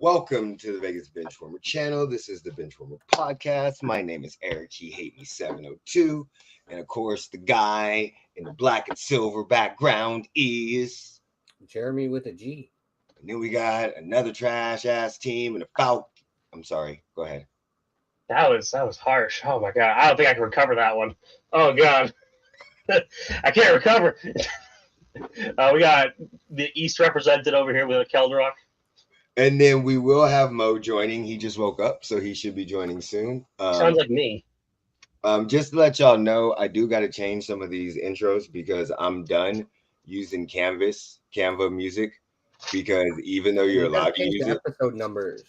Welcome to the Vegas Benchwarmer channel. This is the Benchwarmer Podcast. My name is Eric. He hate me 702. And of course, the guy in the black and silver background is Jeremy with a G. And then we got another trash ass team and a foul. I'm sorry. Go ahead. That was harsh. Oh my god. I don't think I can recover that one. Oh god. I can't recover. We got the East represented over here with a Keldrock. And then we will have Mo joining. He just woke up, so he should be joining soon. Sounds like me. Just to let y'all know, I do got to change some of these intros because I'm done using Canva music, because even though you're allowed to use it. Episode numbers.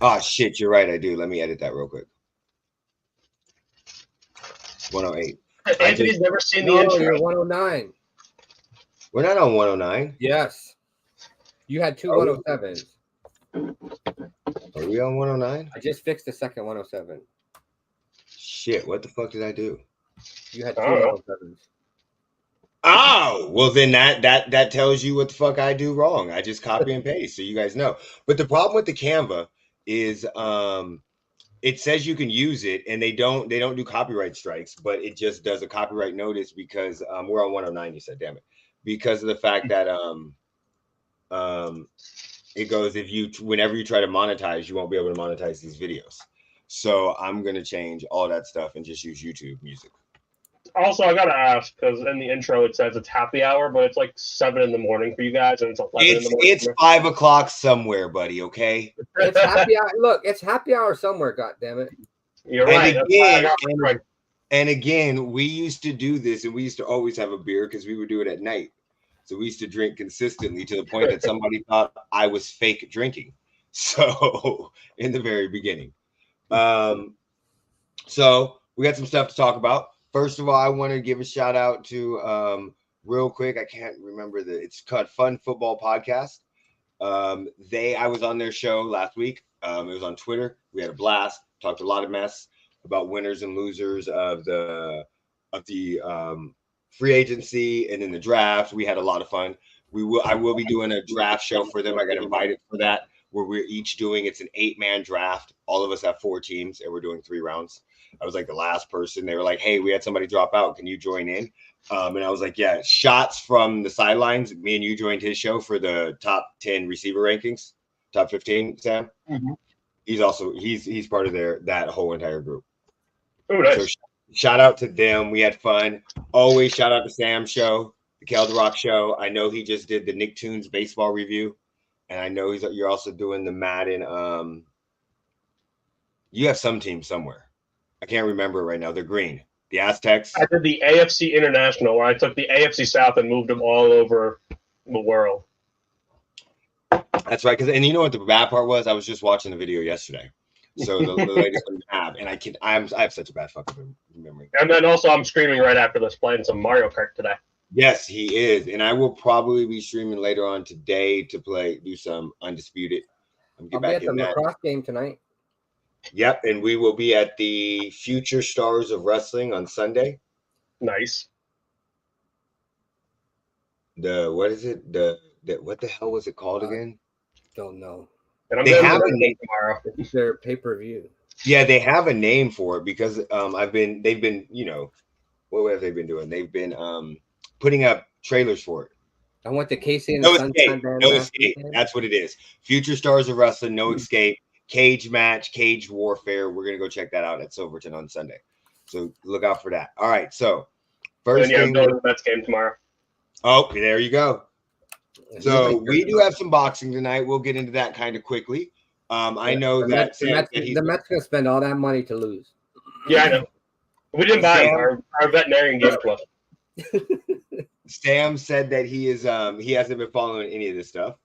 Oh, shit, you're right. I do. Let me edit that real quick. 108. Anthony's never seen the intro. You're 109. We're not on 109. Yes. You had two 107s. Are we on 109? I just fixed the second 107. Shit, what the fuck did I do? You had two 107s. Oh, well then that tells you what the fuck I do wrong. I just copy and paste so you guys know. But the problem with the Canva is it says you can use it and they don't do copyright strikes, but it just does a copyright notice because we're on 109, you said, damn it. Because of the fact that it goes, whenever you try to monetize, you won't be able to monetize these videos. So I'm gonna change all that stuff and just use YouTube music. Also, I gotta ask, because in the intro it says it's happy hour, but it's like 7 in the morning for you guys, and it's 11 in the morning. It's 5 o'clock somewhere, buddy. Okay. It's happy hour. Look, it's happy hour somewhere. God damn it. You're right. And again, we used to do this, and we used to always have a beer because we would do it at night. So we used to drink consistently to the point that somebody thought I was fake drinking. So in the very beginning. So we got some stuff to talk about. First of all, I want to give a shout out to real quick. I can't remember it's called Fun Football Podcast. I was on their show last week. It was on Twitter. We had a blast. Talked a lot of mess about winners and losers of the free agency and in the draft. We had a lot of fun. I will be doing a draft show for them. I got invited for that, where we're each doing, it's an 8-man draft. All of us have 4 teams and we're doing 3 rounds. I was like the last person. They were like, hey, we had somebody drop out. Can you join in? And I was like, yeah. Shots from the sidelines. Me and you joined his show for the top 10 receiver rankings, top 15, Sam. Mm-hmm. He's part of that whole entire group. Oh, nice. So shout out to them. We had fun. Always shout out to Sam's show, the Keldrock show. I know he just did the Nicktoons baseball review, and I know you're also doing the Madden. You have some team somewhere. I can't remember right now. They're green. The Aztecs. I did the AFC International, where I took the AFC South and moved them all over the world. That's right. And you know what the bad part was? I was just watching the video yesterday. So the latest one you have, and I have such a bad fucking memory. And then also I'm streaming right after this, playing some Mario Kart today. Yes, he is. And I will probably be streaming later on today to do some Undisputed. I'll be at the lacrosse game tonight. Yep, and we will be at the Future Stars of Wrestling on Sunday. Nice. What is it? What the hell was it called again? Don't know. And I'm going to name tomorrow. It's their pay-per-view. Yeah, they have a name for it because they've been, what have they been doing? They've been putting up trailers for it. I went to Casey and No Escape. That's what it is. Future Stars of Wrestling, No Escape, Cage Match, Cage Warfare. We're gonna go check that out at Silverton on Sunday. So look out for that. All right. So first thing, I'm going to the Mets game tomorrow. Oh, there you go. So we do have some boxing tonight. We'll get into that kind of quickly. I know the Mets gonna spend all that money to lose. Yeah, I know. We didn't buy our veterinarian gave it to us. Sam said that he hasn't been following any of this stuff.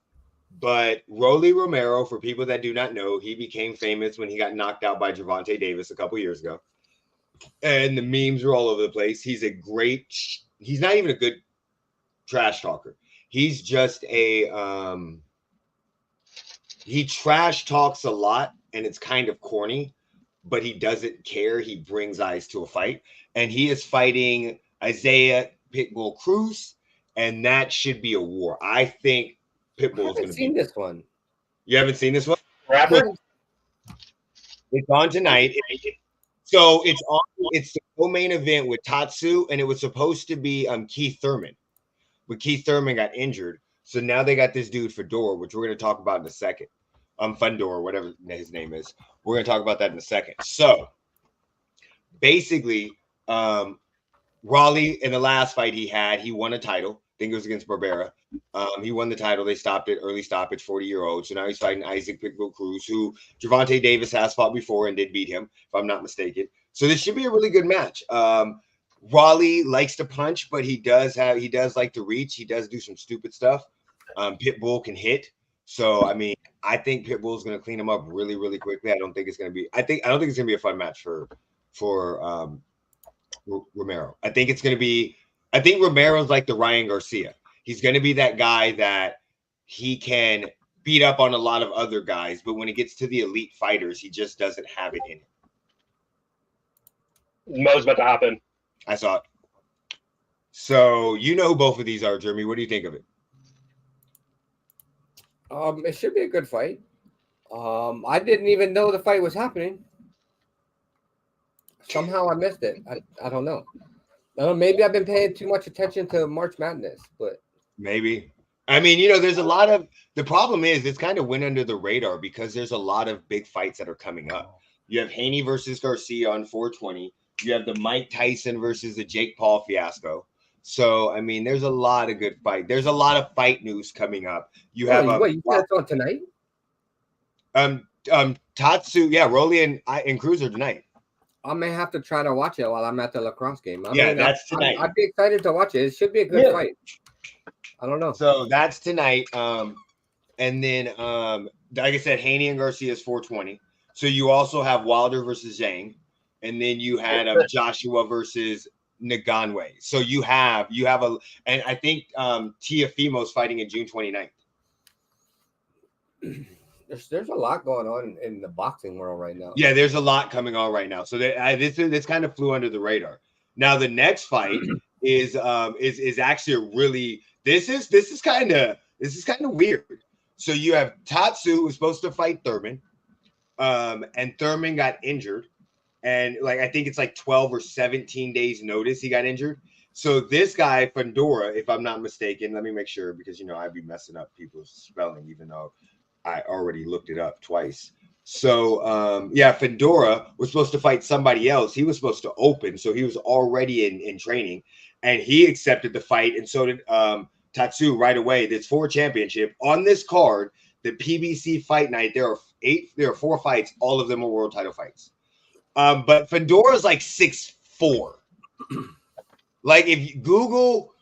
But Rolly Romero, for people that do not know, he became famous when he got knocked out by Gervonta Davis a couple years ago. And the memes are all over the place. He's not even a good trash talker. He's just he trash talks a lot, and it's kind of corny, but he doesn't care. He brings eyes to a fight. And he is fighting Isaiah Pitbull Cruz, and that should be a war. I think Pitbull is going to seen this one. You haven't seen this one? Rapper? It's on tonight. So it's on. It's the co-main event with Tszyu, and it was supposed to be Keith Thurman, but Keith Thurman got injured. So now they got this dude Fundora, which we're going to talk about in a second. Fundora, whatever his name is. We're going to talk about that in a second. So basically, Raleigh in the last fight he won a title. I think it was against Barbera. He won the title. They stopped it, early stoppage, 40-year-old. So now he's fighting Isaac Pitbull Cruz, who Gervonta Davis has fought before and did beat him, if I'm not mistaken. So this should be a really good match. Raleigh likes to punch, but he does like to reach. He does do some stupid stuff. Pitbull can hit. So I mean, I think Pitbull is going to clean him up really, really quickly. I don't think it's going to be a fun match for Romero. I think Romero's like the Ryan Garcia. He's going to be that guy that he can beat up on a lot of other guys, but when it gets to the elite fighters, he just doesn't have it in him. Mo's about to hop in. I saw it. So you know who both of these are, Jeremy. What do you think of it? It should be a good fight. I didn't even know the fight was happening. Somehow I missed it. I don't know. Maybe I've been paying too much attention to March Madness, but maybe. I mean, there's a lot of the problem is it's kind of went under the radar because there's a lot of big fights that are coming up. You have Haney versus Garcia on 420. You have the Mike Tyson versus the Jake Paul fiasco. So, I mean, there's a lot of good fight. There's a lot of fight news coming up. You have you said it's on tonight? Tszyu, yeah, Rolly and Cruz are tonight. I may have to try to watch it while I'm at the lacrosse game. That's tonight. I'd be excited to watch it. It should be a good fight. I don't know. So that's tonight. And then, like I said, Haney and Garcia is 420. So you also have Wilder versus Zhang, and then you had Joshua versus Ngannou. So you have and I think Tiafimo's fighting in June 29th. There's a lot going on in the boxing world right now. Yeah, there's a lot coming on right now. So this kind of flew under the radar. Now the next fight is actually a really this is kind of weird. So you have Tszyu, who's supposed to fight Thurman, and Thurman got injured, and I think it's 12 or 17 days notice he got injured. So this guy Fundora, if I'm not mistaken, let me make sure because I'd be messing up people's spelling even though I already looked it up twice. So, Fundora was supposed to fight somebody else. He was supposed to open, so he was already in training, and he accepted the fight, and so did Tszyu right away. There's 4 championship on this card. The PBC Fight Night. There are 4 fights. All of them are world title fights. But Fundora's 6'4". If you Google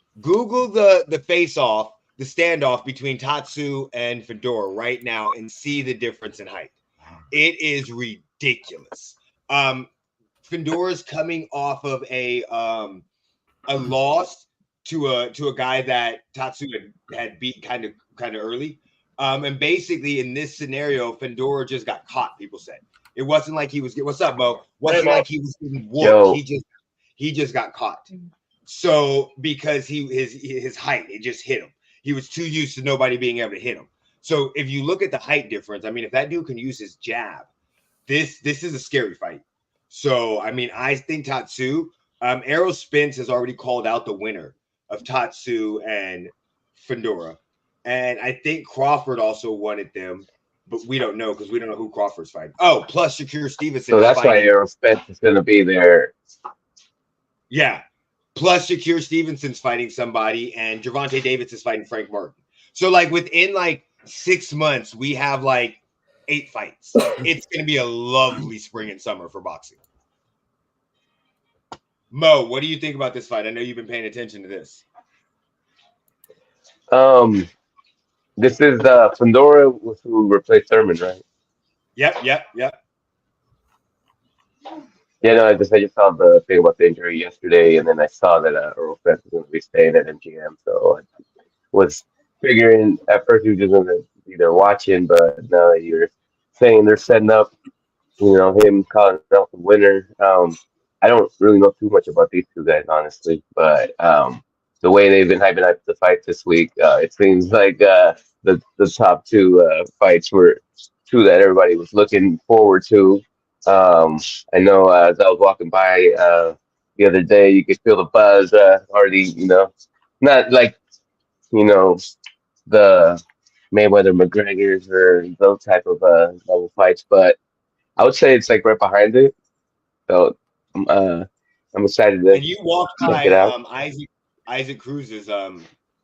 the face off. The standoff between Tszyu and Fundora right now and see the difference in height. It is ridiculous. Fundora's coming off of a loss to a guy that Tszyu had beat kind of early. And basically in this scenario, Fundora just got caught, people said. It wasn't like he was what's up, Mo? Wasn't like he was getting whooped. He just got caught. So because his height, it just hit him. He was too used to nobody being able to hit him. So if you look at the height difference, I mean, if that dude can use his jab, this is a scary fight. So, I mean, I think Tszyu, Errol Spence has already called out the winner of Tszyu and Fundora. And I think Crawford also wanted them, but we don't know because we don't know who Crawford's fighting. Oh, plus Shakur Stevenson. So that's why Errol Spence is going to be there. Yeah. Plus Shakur Stevenson's fighting somebody and Gervonta Davis is fighting Frank Martin. So within 6 months, we have 8 fights. It's going to be a lovely spring and summer for boxing. Mo, what do you think about this fight? I know you've been paying attention to this. This is Fundora who replaced Thurman, right? Yep. Yeah, no, I just saw the thing about the injury yesterday, and then I saw that Errol Spence was going to be staying at MGM, so I was figuring at first he was just going to be there watching, but now that you're saying they're setting up, him calling out the winner. I don't really know too much about these two guys, honestly, but the way they've been hyping up the fight this week, it seems like the top two fights were two that everybody was looking forward to. I know as I was walking by the other day, you could feel the buzz already. Not like the Mayweather McGregor's or those type of level fights, but I would say it's like right behind it. So I'm excited to And you walked check by it out. Isaac Cruz's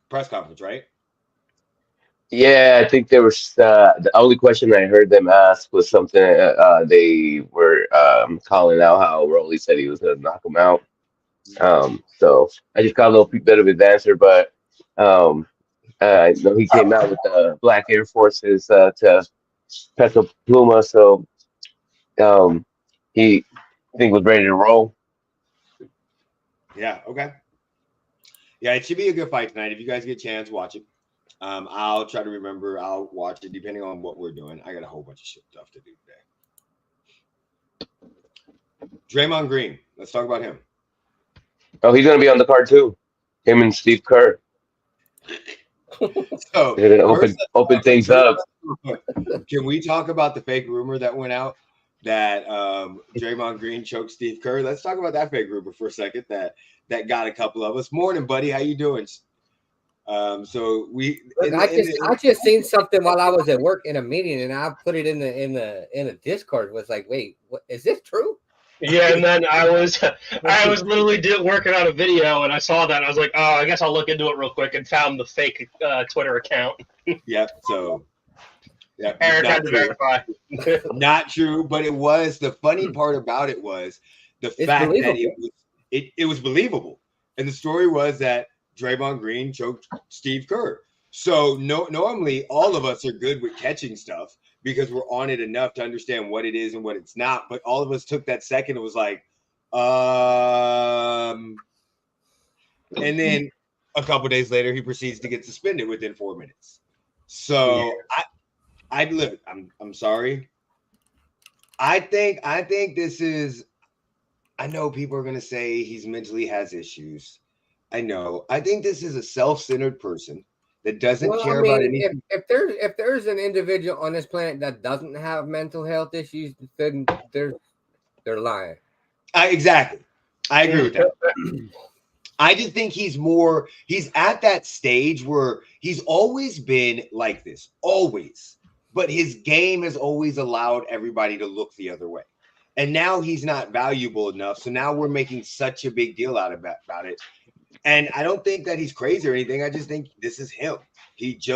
press conference, right? Yeah, I think there was the only question I heard them ask was something they were calling out how Rolly said he was going to knock him out. So I just got a little bit of his answer, but I know he came out with the Black Air Forces to Peso Pluma, so he I think was ready to roll. Yeah. Okay. Yeah, it should be a good fight tonight. If you guys get a chance, watch it. I'll try to remember. I'll watch it depending on what we're doing. I got a whole bunch of shit stuff to do today. Draymond Green. Let's talk about him. Oh, he's going to be on the card too. Him and Steve Kerr. So They're going to open things up. Can we talk about the fake rumor that went out that Draymond Green choked Steve Kerr? Let's talk about that fake rumor for a second. That got a couple of us. Morning, buddy. How you doing? So we. I just seen something while I was at work in a meeting, and I put it in the Discord. Was like, wait, what, is this true? Yeah, and then I was literally working on a video, and I saw that. And I was like, oh, I guess I'll look into it real quick, and found the fake Twitter account. Yep. So. Yeah, Eric had to verify. Not true, but it was. The funny part about it was the fact that it was believable, and the story was that Draymond Green choked Steve Kerr. So normally all of us are good with catching stuff because we're on it enough to understand what it is and what it's not. But all of us took that second and was like, and then a couple days later he proceeds to get suspended within 4 minutes. So yeah. I'm sorry. I think this is. I know people are gonna say he's mentally has issues. I know. I think this is a self-centered person that doesn't care about anything. If there's an individual on this planet that doesn't have mental health issues, then they're lying. Exactly. I agree with that. I just think he's at that stage where he's always been like this, always. But his game has always allowed everybody to look the other way. And now he's not valuable enough. So now we're making such a big deal about it. And I don't think that he's crazy or anything. I just think this is him. He's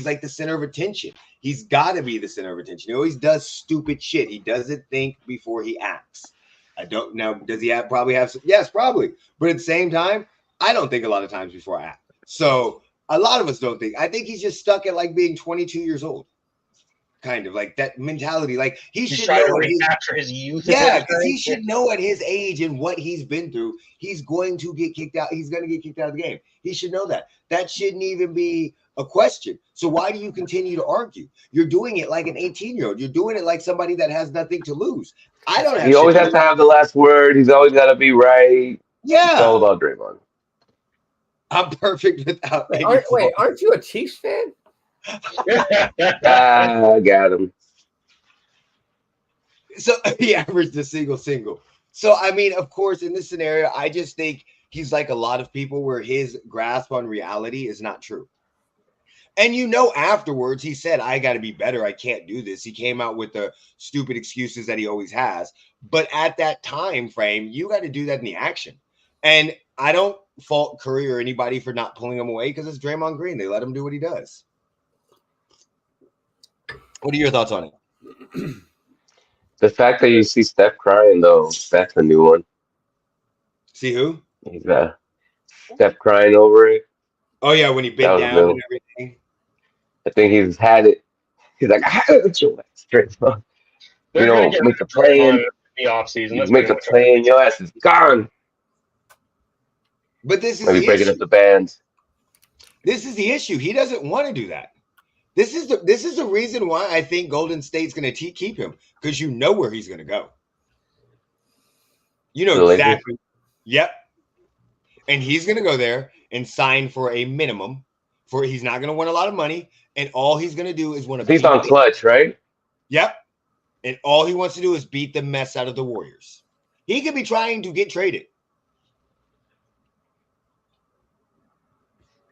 like the center of attention. He's got to be the center of attention. He always does stupid shit. He doesn't think before he acts. I don't know. Does he probably have some? Yes, probably. But at the same time, I don't think a lot of times before I act. So a lot of us don't think. I think he's just stuck at like being 22 years old. Kind of like that mentality. Like he's should trying to recapture his youth. Yeah, because he should know at his age and what he's been through, he's going to get kicked out. He's going to get kicked out of the game. He should know that. That shouldn't even be a question. So why do you continue to argue? You're doing it like an 18-year-old. You're doing it like somebody that has nothing to lose. I don't have. He always has to have the last word. He's always got to be right. Yeah, it's all about Draymond. I'm perfect without. Aren't you a Chiefs fan? I got him. So he averaged a single. So I mean, of course, in this scenario, I just think he's like a lot of people where his grasp on reality is not true. And afterwards he said, I got to be better. I can't do this. He came out with the stupid excuses that he always has. But at that time frame, you got to do that in the action. And I don't fault Curry or anybody for not pulling him away because it's Draymond Green. They let him do what he does. What are your thoughts on it? The fact that you see Steph crying, though, that's a new one. See who? He's Steph crying over it. Oh, yeah, when he bent down and everything. I think he's had it. He's like, I had it straight up. Make a play in the offseason. Make a play in, your ass is gone. But this is maybe breaking up the bands. This is the issue. He doesn't want to do that. This is the reason why I think Golden State's going to keep him, because you know where he's going to go. You know exactly. Yep. And he's going to go there and sign for a minimum. He's not going to want a lot of money, and all he's gonna do is want to. He's on clutch, right? Yep. And all he wants to do is beat the mess out of the Warriors. He could be trying to get traded.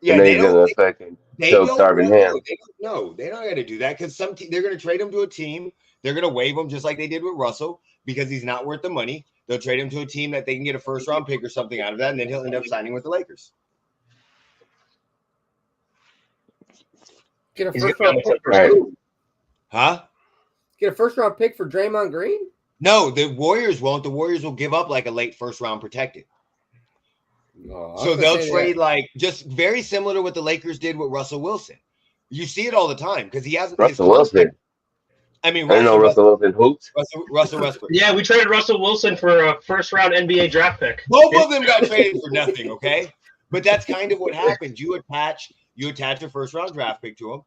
Yeah, and then he's gonna fucking choke Darvin Ham. No, they're not gonna do that because they're gonna trade him to a team. They're gonna waive him just like they did with Russell because he's not worth the money. They'll trade him to a team that they can get a first round pick or something out of that, and then he'll end up signing with the Lakers. Get a first round pick for Huh? Get a first round pick for Draymond Green? No, the Warriors won't. The Warriors will give up like a late first round protected. So they'll trade like just very similar to what the Lakers did with Russell Wilson. You see it all the time because he hasn't. Russell Wilson. I mean, I know Russell Wilson hoops. Russell Westbrook. Yeah, we traded Russell Wilson for a first round NBA draft pick. Both of them got traded for nothing. Okay, but that's kind of what happens. You attach a first round draft pick to him,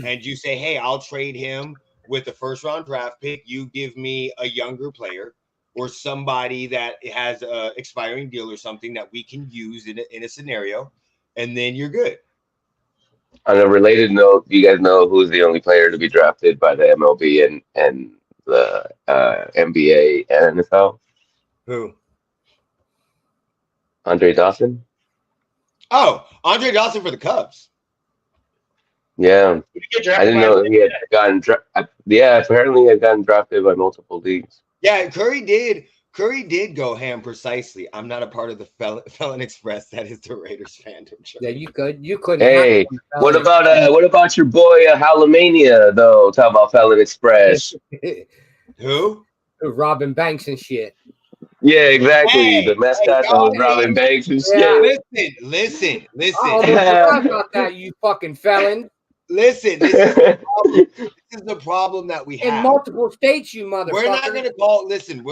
and you say, "Hey, I'll trade him with the first round draft pick. You give me a younger player." Or somebody that has an expiring deal or something that we can use in a scenario, and then you're good. On a related note, do you guys know who's the only player to be drafted by the MLB and the NBA and NFL? Who? Andre Dawson. Oh, Andre Dawson for the Cubs. Yeah, I didn't know he had gotten drafted. Yeah, apparently he had gotten drafted by multiple leagues. Yeah, Curry did go ham precisely. I'm not a part of the Felon Express. That is the Raiders fandom show. Yeah, you couldn't. Hey, what about your boy Howlemania though? Talk about Felon Express. Who? Robin Banks and shit. Yeah, exactly. Hey, the mascot of Robin Banks and shit. Listen. Oh, forgot about that, you fucking felon. Listen, this is the problem that we have in multiple states, you motherfucker. We're not gonna call. Listen.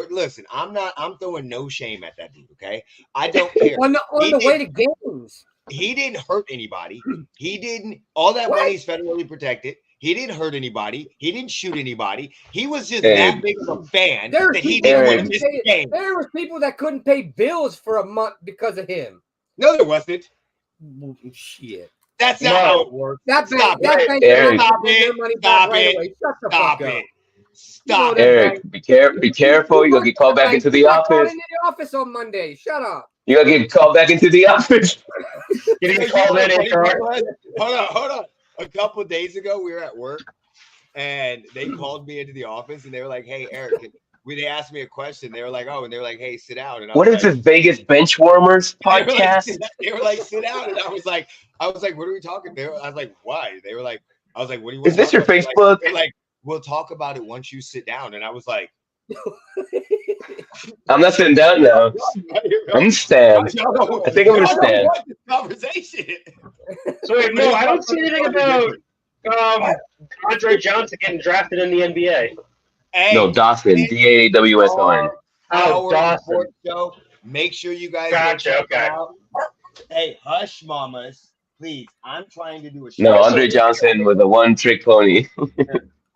I'm throwing no shame at that dude. Okay, I don't care. on the way to games, he didn't hurt anybody. He didn't. All that money's federally protected. He didn't hurt anybody. He didn't shoot anybody. He was just that big of a fan that he didn't want to miss the game. There was people that couldn't pay bills for a month because of him. No, there wasn't. Shit. That's not how it works. Stop it. Eric, be careful. You're going to get called back into the office. In the office on Monday. Shut up. You're going to get called back into the office. You're going to get called in. Hold on. A couple of days ago, we were at work, and they called me into the office, and they were like, "Hey, Eric." They asked me a question. They were like, "Oh," and they were like, "Hey, sit down." And what is this Vegas Benchwarmers podcast? They were like, "Sit down," and I was like, "What are we talking?" I was like, "Why?" They were like, "I was like, what do you?" Is this your Facebook? They're like, "We'll talk about it once you sit down." And I was like, "I'm not sitting down now. I'm stand. I think I'm gonna stand." Conversation. So wait, no, I don't see anything about Andre Johnson getting drafted in the NBA. Hey, no, Dawson, Dawson. Oh, Dawson. Show. Make sure you guys gotcha. Okay. Out. Hey, hush, mamas, please. I'm trying to do a show. No, Andre Johnson was a one-trick pony.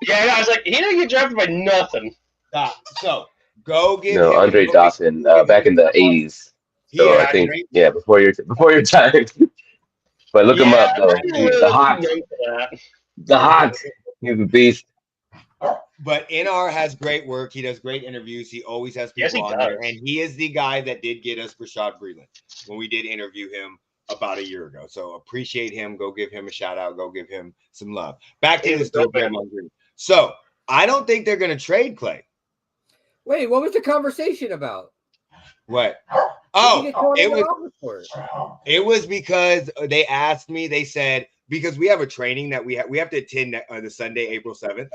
Yeah, I was like, he didn't get drafted by nothing. Stop. So go give. No, Andre Dawson, back in the '80s. So I think, before your time. But look him up though. He's the Hawk. He's a beast. But NR has great work. He does great interviews. He always has people on there. And he is the guy that did get us Rashad Breeland when we did interview him about a year ago. So appreciate him. Go give him a shout out. Go give him some love. Back to this Draymond Green. So I don't think they're going to trade Clay. Wait, what was the conversation about? What? Oh, it was because they asked me. They said, because we have a training that we have to attend on the Sunday, April 7th.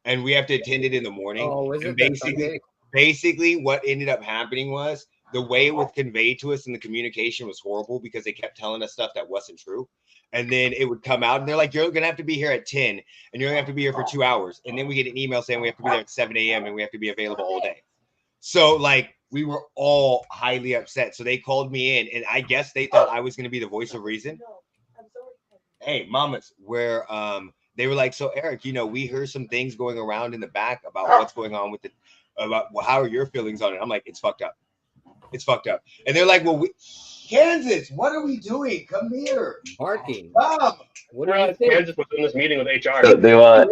And we have to attend it in the morning. Oh, is it basically what ended up happening was the way it was conveyed to us and the communication was horrible because they kept telling us stuff that wasn't true. And then it would come out and they're like, you're going to have to be here at 10 and you're going to have to be here for 2 hours. And then we get an email saying we have to be there at 7 a.m. and we have to be available all day. So like we were all highly upset. So they called me in and I guess they thought I was going to be the voice of reason. Hey, mamas, where they were like, so Eric, we heard some things going around in the back about what's going on with about how are your feelings on it? I'm like, it's fucked up. It's fucked up. And they're like, well, Kansas, what are we doing? Come here. Barking. Come. What do you think? Kansas was in this meeting with HR. So they want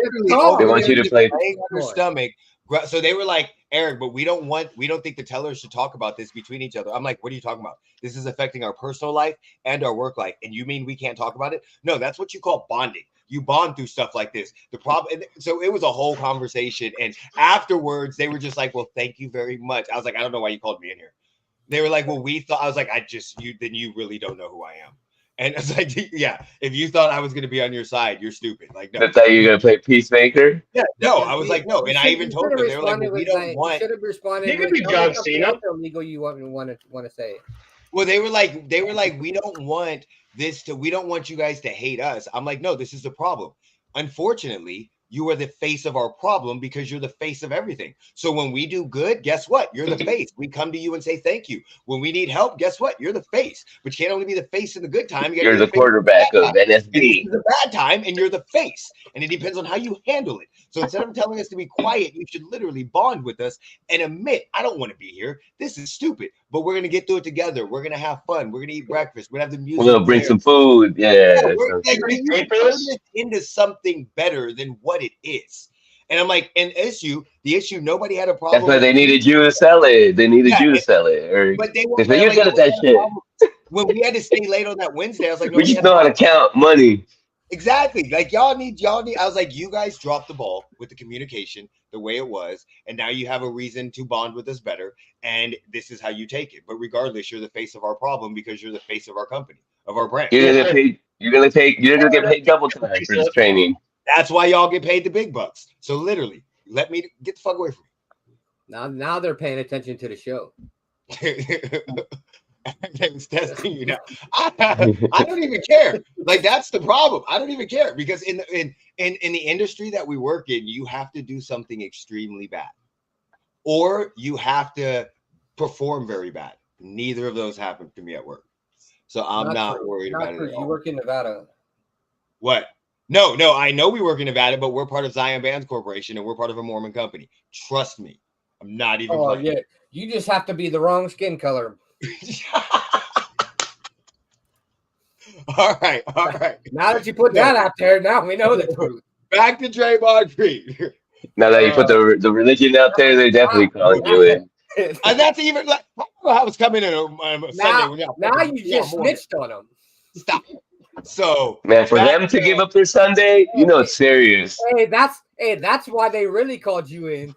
you to play. Laying on her stomach. So they were like, Eric, but we don't think the tellers should talk about this between each other. I'm like, what are you talking about? This is affecting our personal life and our work life. And you mean we can't talk about it? No, that's what you call bonding. You bond through stuff like this. The problem, so it was a whole conversation. And afterwards, they were just like, well, thank you very much. I was like, I don't know why you called me in here. They were like, well, I was like, then you really don't know who I am. And it's like, yeah, if you thought I was going to be on your side, you're stupid. Like, no. I thought you were going to play peacemaker. Yeah, no, I was like, no. And I even told them, they were like, well, we don't want. Should have responded. You could be John Cena. Legal, you want to say. Well, they were like, we don't want we don't want you guys to hate us. I'm like, no, this is the problem. Unfortunately, you are the face of our problem because you're the face of everything. So when we do good, guess what? You're the face. We come to you and say thank you. When we need help, guess what? You're the face. But you can't only be the face in the good time. You're the quarterback of NSB. The bad time, and you're the face. And it depends on how you handle it. So instead of telling us to be quiet, you should literally bond with us and admit, I don't want to be here. This is stupid. But we're going to get through it together. We're going to have fun. We're going to eat breakfast. We're going to have the music. We're going to bring some food. Yeah. We're like, you turn this into something better than what it is. And I'm like, and the issue, nobody had a problem. That's why they needed you to sell it. They needed you to sell it. But they were you're good at that shit. When we had to stay late on that Wednesday, I was like, we just know how to count money. Exactly. Like y'all need. I was like, you guys dropped the ball with the communication the way it was, and now you have a reason to bond with us better, and this is how you take it. But regardless, you're the face of our problem because you're the face of our company, of our brand. You're gonna get paid double time for this training. That's why y'all get paid the big bucks. So literally, let me get the fuck away from me. Now they're paying attention to the show. It's testing you now. I don't even care. Like that's the problem. I don't even care because in the industry that we work in, you have to do something extremely bad, or you have to perform very bad. Neither of those happened to me at work, so I'm not worried about it at all. You work in Nevada. What? No. I know we work in Nevada, but we're part of Zion Bands Corporation, and we're part of a Mormon company. Trust me, I'm not even. Oh yeah, you just have to be the wrong skin color. All right. Now that you put that out there, now we know the truth. Back to Draymond Green. Now that you put the religion out there, they're definitely calling you in. And that's even like I don't know how it's coming in on Sunday. Now you just snitched on them. Stop. So man, for them to give up their Sunday, you know it's serious. Hey, that's why they really called you in.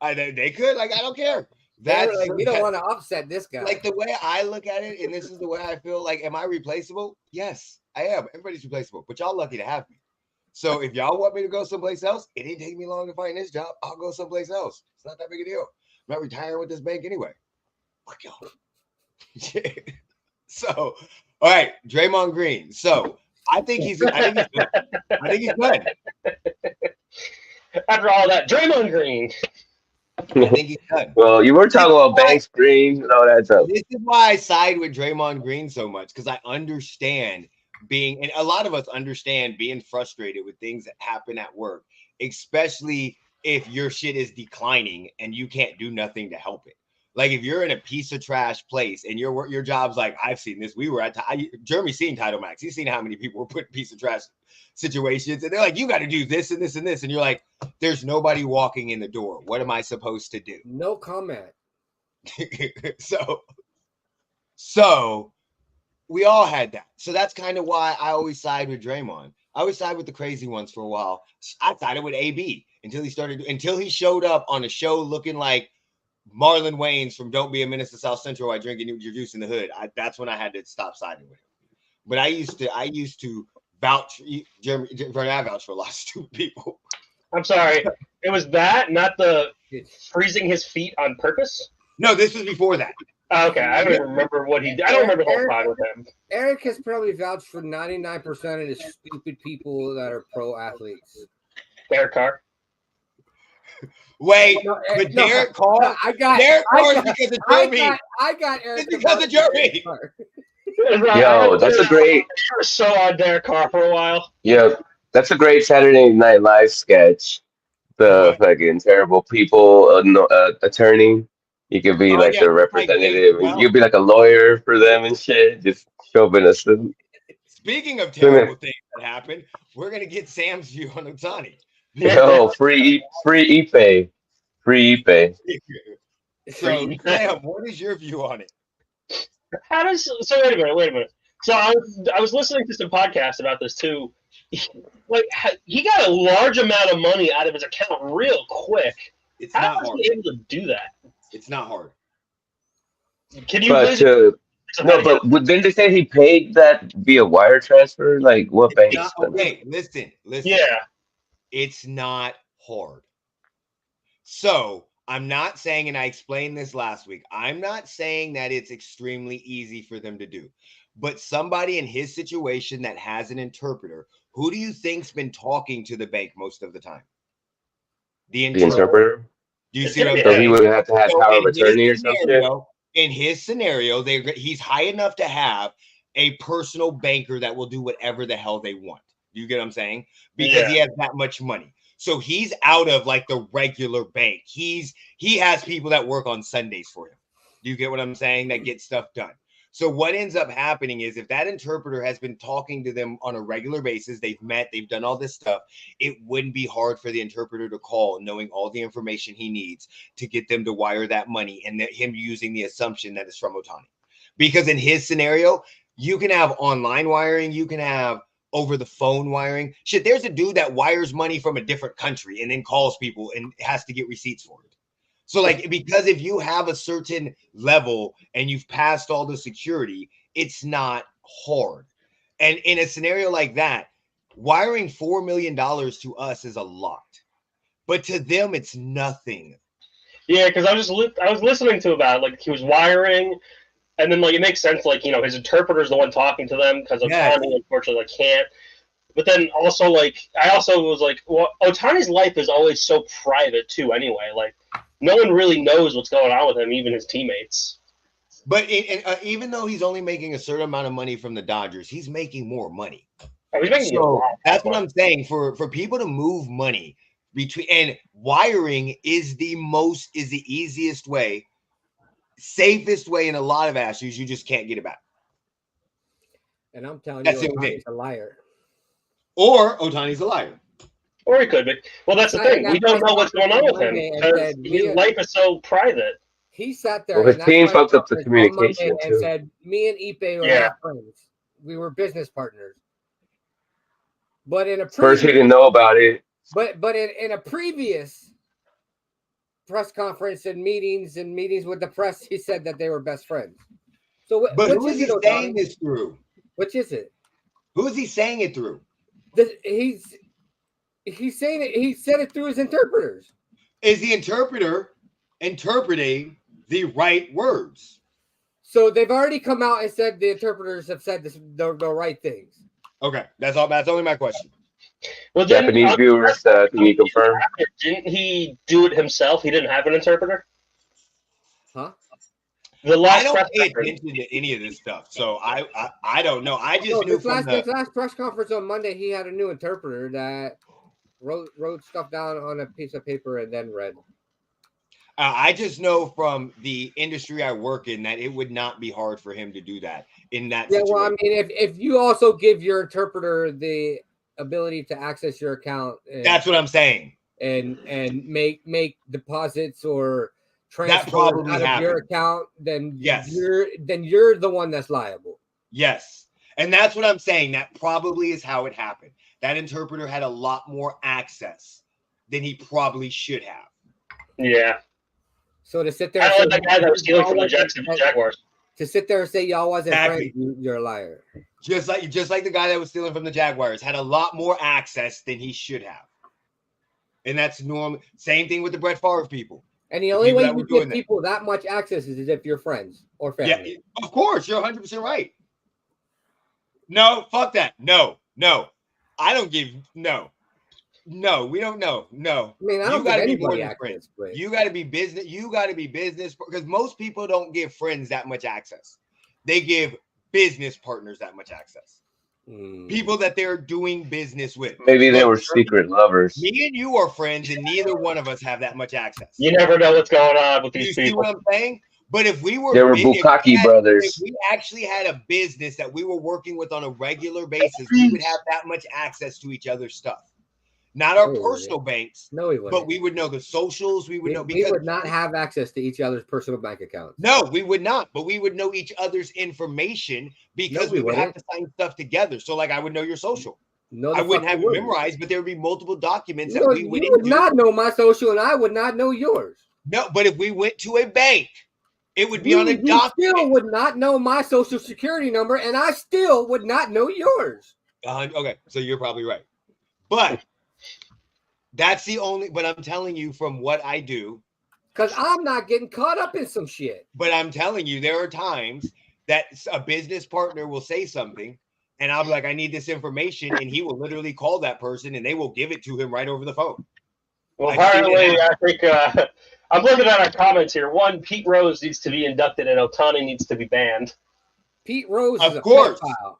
They could, like, I don't care. That's like, we don't want to upset this guy. Like the way I look at it, and this is the way I feel. Like, am I replaceable? Yes, I am. Everybody's replaceable, but y'all lucky to have me. So if y'all want me to go someplace else, it didn't take me long to find this job. I'll go someplace else. It's not that big a deal. I'm not retiring with this bank anyway. Fuck y'all. So, all right, Draymond Green. So I think he's good. I think he's good. After all that, Draymond Green. I think he's done. Well, you were talking about Banks Green and all that stuff. This is why I side with Draymond Green so much, because I understand and a lot of us understand being frustrated with things that happen at work, especially if your shit is declining and you can't do nothing to help it. Like if you're in a piece of trash place and your job's like, I've seen this. We were at Jeremy's seen Title Max. He's seen how many people were put in piece of trash situations, and they're like, you got to do this and this and this, and you're like, there's nobody walking in the door. What am I supposed to do? No comment. So we all had that. So that's kind of why I always side with Draymond. I always side with the crazy ones for a while. I sided with AB until he showed up on a show looking like Marlon Wayans from Don't Be a Menace to South Central. I drink and your juice in the hood. That's when I had to stop siding with him. But I used to vouch. Jeremy, I vouch for a lot of stupid people. I'm sorry. It was that, not the freezing his feet on purpose? No, this was before that. Okay, I don't even remember what he did. I don't remember the whole pod with him. Eric has probably vouched for 99% of the stupid people that are pro athletes. Derek Carr. Wait, but Derek Carr? Derek Carr is because of Jeremy. I got Eric. It's because of Jeremy. Yo, that's a great. You were so on Derek Carr for a while. Yeah, that's a great Saturday Night Live sketch. The fucking terrible people attorney. You could be Oh, like yeah, the like, representative. well, You could be like a lawyer for them and shit. Just show up in a suit. speaking of terrible things that happen, we're gonna get Sam's view on Otani. Yo, free Ipe. Free Ipe. So, Graham, what is your view on it? How does so? Wait a minute. So I was listening to some podcasts about this too. Like he got a large amount of money out of his account real quick. It's How not was hard. he able to do that? It's not hard. Can you? But didn't they say he paid that via wire transfer? Like what bank? Okay, listen. Yeah. It's not hard. So I'm not saying, and I explained this last week, I'm not saying that it's extremely easy for them to do. But somebody in his situation that has an interpreter, who do you think's been talking to the bank most of the time? The interpreter. Do you see what I'm saying? So he would have to have power of attorney or something. In his scenario, he's high enough to have a personal banker that will do whatever the hell they want. You get what I'm saying? Because he has that much money. So he's out of like the regular bank. He has people that work on Sundays for him. Do you get what I'm saying? That get stuff done. So what ends up happening is if that interpreter has been talking to them on a regular basis, they've met, they've done all this stuff, it wouldn't be hard for the interpreter to call, knowing all the information he needs to get them to wire that money, and that him using the assumption that it's from Otani. Because in his scenario, you can have online wiring, you can have over the phone wiring. Shit, there's a dude that wires money from a different country and then calls people and has to get receipts for it. So like, because if you have a certain level and you've passed all the security, it's not hard. And in a scenario like that, wiring $4 million to us is a lot, but to them, it's nothing. Yeah, because I was listening to about like he was wiring, and then like it makes sense, like, you know, his interpreter's the one talking to them because Otani unfortunately like can't. But then also like I also was like, well, Otani's life is always so private too. Anyway, like no one really knows what's going on with him, even his teammates. But even though he's only making a certain amount of money from the Dodgers, he's making more money. Oh, he's making a lot. That's what I'm saying. For people to move money between, and wiring is the easiest way, safest way in a lot of ashes. You just can't get it back. And I'm telling you, Otani's a liar. Or Otani's a liar. Or he could be. Well, that's the thing. We don't know what's going on with him because his life is so private. He sat there. Well, his team fucked up the communication and said, "Me and Ipe were not friends. We were business partners." But in a first, he didn't know about it. But in a previous press conference and meetings with the press, he said that they were best friends. So, but who is he saying this through? Which is it? Who is he saying it through? He's saying it. He said it through his interpreters. Is the interpreter interpreting the right words? So they've already come out and said the interpreters have said the right things. Okay, that's all. That's only my question. Well, Japanese viewers, can you confirm? Didn't he do it himself? He didn't have an interpreter? Huh? I don't pay attention to any of this stuff, so I don't know. I just knew from this last press conference on Monday, he had a new interpreter that wrote stuff down on a piece of paper and then read. I just know from the industry I work in that it would not be hard for him to do that in that situation. Well, I mean, if you also give your interpreter the ability to access your account, that's what I'm saying, and make deposits or transfer out of your account, then you're the one that's liable. Yes, and that's what I'm saying. That probably is how it happened. That interpreter had a lot more access than he probably should have. Yeah. So to sit there, I like that guy that was stealing from the Jaguars. To sit there and say y'all wasn't friends, you're a liar. Just like the guy that was stealing from the Jaguars had a lot more access than he should have, and that's normal. Same thing with the Brett Favre people. And the only way you give people that much access is if you're friends or family. Yeah, of course, you're 100% right. No, fuck that. No, I don't give No, we don't know. No. I mean, I don't give anybody access. You got to be business. You got to be business because most people don't give friends that much access. They give business partners that much access. People that they're doing business with. Maybe they were secret lovers. Me and you are friends, and neither one of us have that much access. You never know what's going on with these people. You see what I'm saying? But if we were, they were Bukkake brothers. If we actually had a business that we were working with on a regular basis, we would have that much access to each other's stuff. Not our personal banks. No, we wouldn't. But we would know the socials. We would know because we would not have access to each other's personal bank accounts. No, we would not. But we would know each other's information because we would have to sign stuff together. So, like, I would know your social. No, I wouldn't have it memorized, but there would be multiple documents that we would. You would not know my social, and I would not know yours. No, but if we went to a bank, it would be on a document. You still would not know my social security number, and I still would not know yours. Okay, so you're probably right. But that's the only, but I'm telling you from what I do. Because I'm not getting caught up in some shit. But I'm telling you, there are times that a business partner will say something, and I'll be like, I need this information, and he will literally call that person, and they will give it to him right over the phone. Well, apparently, I think I'm looking at our comments here. One, Pete Rose needs to be inducted, and Otani needs to be banned. Pete Rose is a pedophile.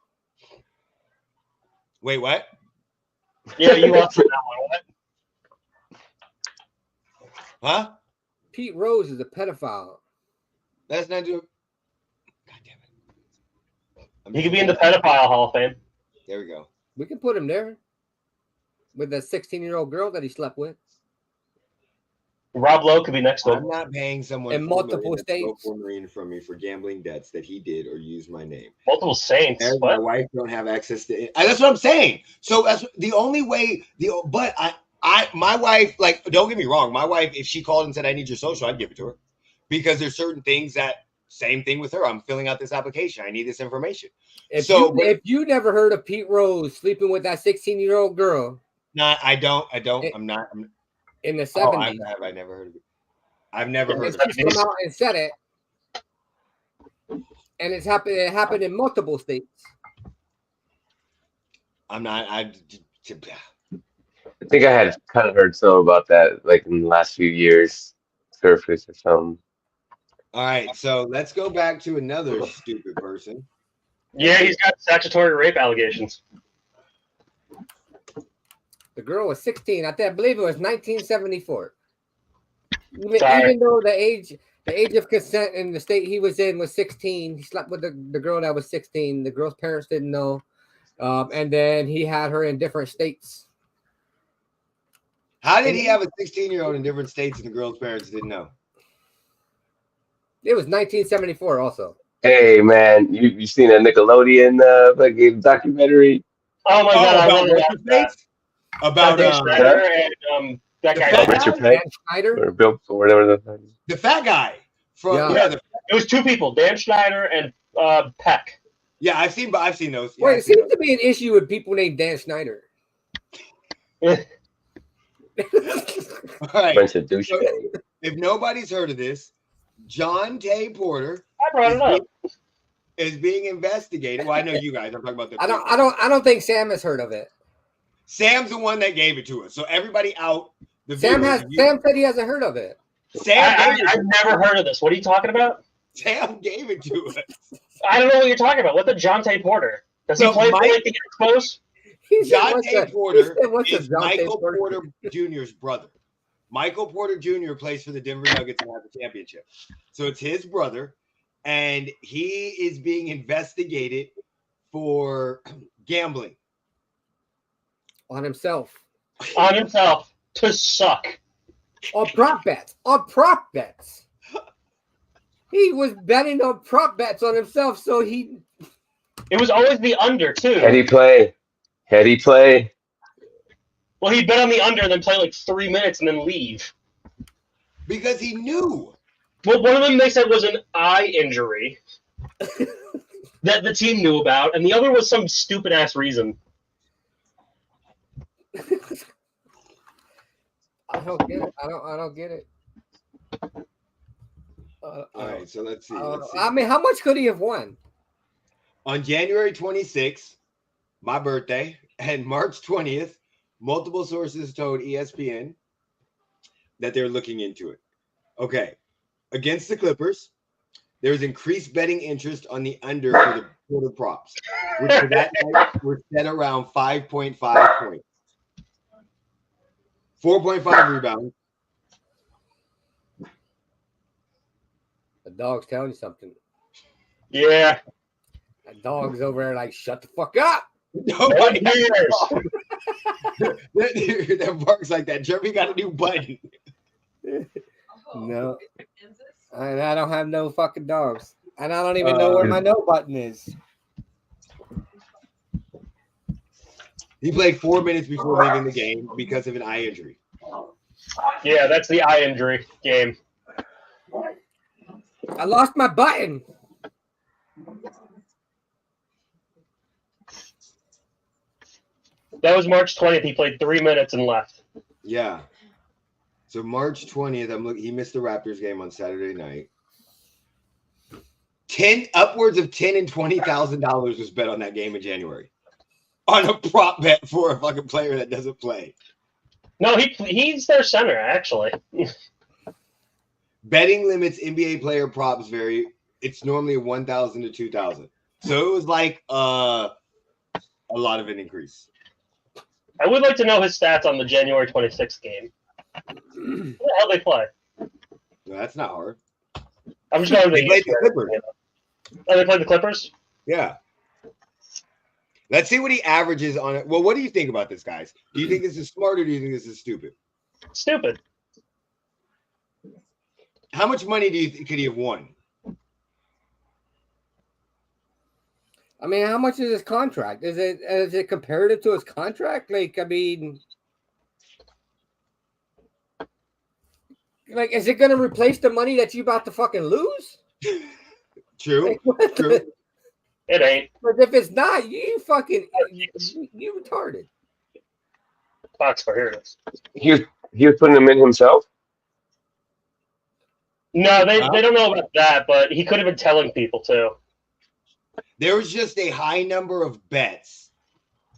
Wait, what? Yeah, you answered that one. What? Huh? Pete Rose is a pedophile. That's not true. God damn it. He could be in the pedophile Hall of Fame. There we go. We can put him there with that 16-year-old girl that he slept with. Rob Lowe could be next to him. I'm not paying someone in multiple states from me for gambling debts that he did or used my name. Multiple saints. My wife don't have access to it. That's what I'm saying. So that's the only way. But my wife, like, don't get me wrong. My wife, if she called and said, I need your social, I'd give it to her. Because there's certain things that, same thing with her. I'm filling out this application. I need this information. If you never heard of Pete Rose sleeping with that 16-year-old girl. No, I don't. I'm not. In the 70s. I never heard of it. I've never heard of it. She's come out and said it. And it happened in multiple states. I think I had kind of heard some about that, like in the last few years, surface or something. All right, so let's go back to another stupid person. Yeah, he's got statutory rape allegations. The girl was 16. I believe it was 1974. Even though the age of consent in the state he was in was 16, he slept with the girl that was 16. The girl's parents didn't know, and then he had her in different states. How did he have a 16-year-old in different states and the girl's parents didn't know? It was 1974 also. Hey, man, you seen a Nickelodeon fucking documentary? Oh, my God. I love that. About Schneider and that guy. Richard Peck? Or Bill, or whatever the fat guy. It was two people, Dan Schneider and Peck. Yeah, I've seen those. Yeah, Wait, it seems to be an issue with people named Dan Schneider. All right. Bunch of douchebags. So, if nobody's heard of this, John Tay Porter is being investigated. Well, I know you guys. I'm talking about the. I don't think Sam has heard of it. Sam's the one that gave it to us. So everybody out. Sam said he hasn't heard of it. I've never heard of this. What are you talking about? Sam gave it to us. I don't know what you're talking about. What's a John Tay Porter? Does he play for the Expos? John Tay Porter is Michael Porter Jr.'s brother. Michael Porter Jr. plays for the Denver Nuggets and has a championship. So it's his brother, and he is being investigated for gambling. On himself. To suck. On prop bets. He was betting on prop bets on himself, so he. It was always the under, too. Had he play? Well, he'd bet on the under and then play like 3 minutes and then leave. Because he knew. Well, one of them they said was an eye injury that the team knew about, and the other was some stupid-ass reason. I don't get it. I don't get it. All right, so let's see. I mean, how much could he have won? On January 26th, my birthday, and March 20th, multiple sources told ESPN that they're looking into it. Okay. Against the Clippers, There's increased betting interest on the under for the quarter props, which for that night were set around 5.5 points. 4.5 rebounds. The dog's telling you something. Yeah. That dog's over there like, shut the fuck up. Nobody cares. That barks like that. Jeremy got a new button. No. And I don't have no fucking dogs. And I don't even know where my no button is. He played 4 minutes before leaving the game because of an eye injury. Yeah, that's the eye injury game. I lost my button. That was March 20th. He played 3 minutes and left. Yeah. So March 20th, he missed the Raptors game on Saturday night. Upwards of $10,000 and $20,000 was bet on that game in January. On a prop bet for a fucking player that doesn't play. No, he's their center, actually. Betting limits NBA player props vary. It's normally 1,000 to 2,000. So it was like a lot of an increase. I would like to know his stats on the January 26th game. Who the hell they play? No, that's not hard. I'm just going to They played the Clippers. Oh, they played the Clippers? Yeah. Let's see what he averages on it. Well, what do you think about this, guys? Do you think this is smart or do you think this is stupid? Stupid. How much money could he have won? I mean, how much is his contract? Is it comparative to his contract? Like, I mean, like, is it going to replace the money that you about to fucking lose? True. Like, True. It ain't. But if it's not, you fucking you retarded. Fox for here it is. He was putting them in himself. No, they don't know about that, but he could have been telling people too. There was just a high number of bets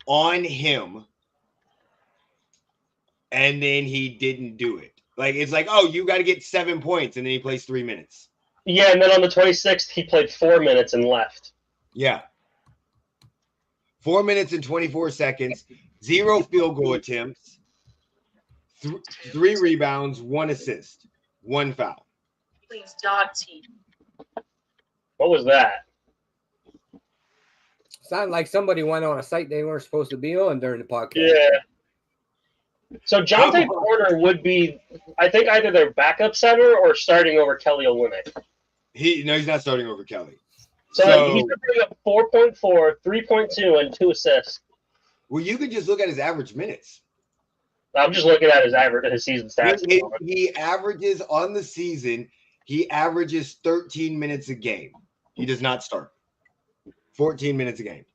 on him, and then he didn't do it. Like, it's like, oh, you got to get 7 points, and then he plays 3 minutes. Yeah, and then on the 26th, he played 4 minutes and left. Yeah. 4 minutes and 24 seconds, 0 field goal attempts, 3 rebounds, 1 assist, 1 foul. Please, dog teeth. What was that? Sounded like somebody went on a site they weren't supposed to be on during the podcast. Yeah. So Jonte Porter would be, I think, either their backup center or starting over Kelly Olynyk. He's not starting over Kelly. So he's putting up 4.4, 3.2, and 2 assists. Well, you could just look at his average minutes. I'm just looking at his season stats. He averages on the season, he averages 13 minutes a game. He does not start. 14 minutes a game.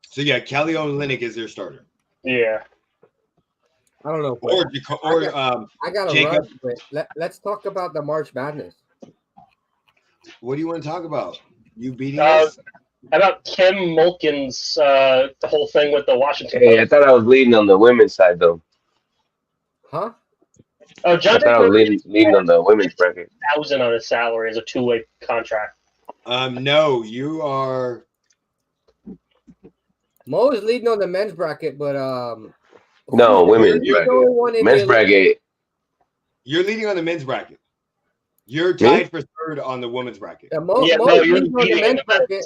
So, yeah, Kelly Olynyk is their starter. Yeah. I don't know. I got to Jacob. run. Let's talk about the March Madness. What do you want to talk about? You beating us? How about Kim Mulkin's the whole thing with the Washington Hey, I thought I was leading on the women's side, though. Huh? Oh, I Jonte thought I was Porter leading on the women's bracket. $1,000 on his salary as a 2-way contract. No, you are. Mo is leading on the men's bracket, but No, women's You're bracket. Men's bracket. You're leading on the men's bracket. You're tied for third on the women's bracket. Yeah, Mo you're leading on the leading men's in the bracket,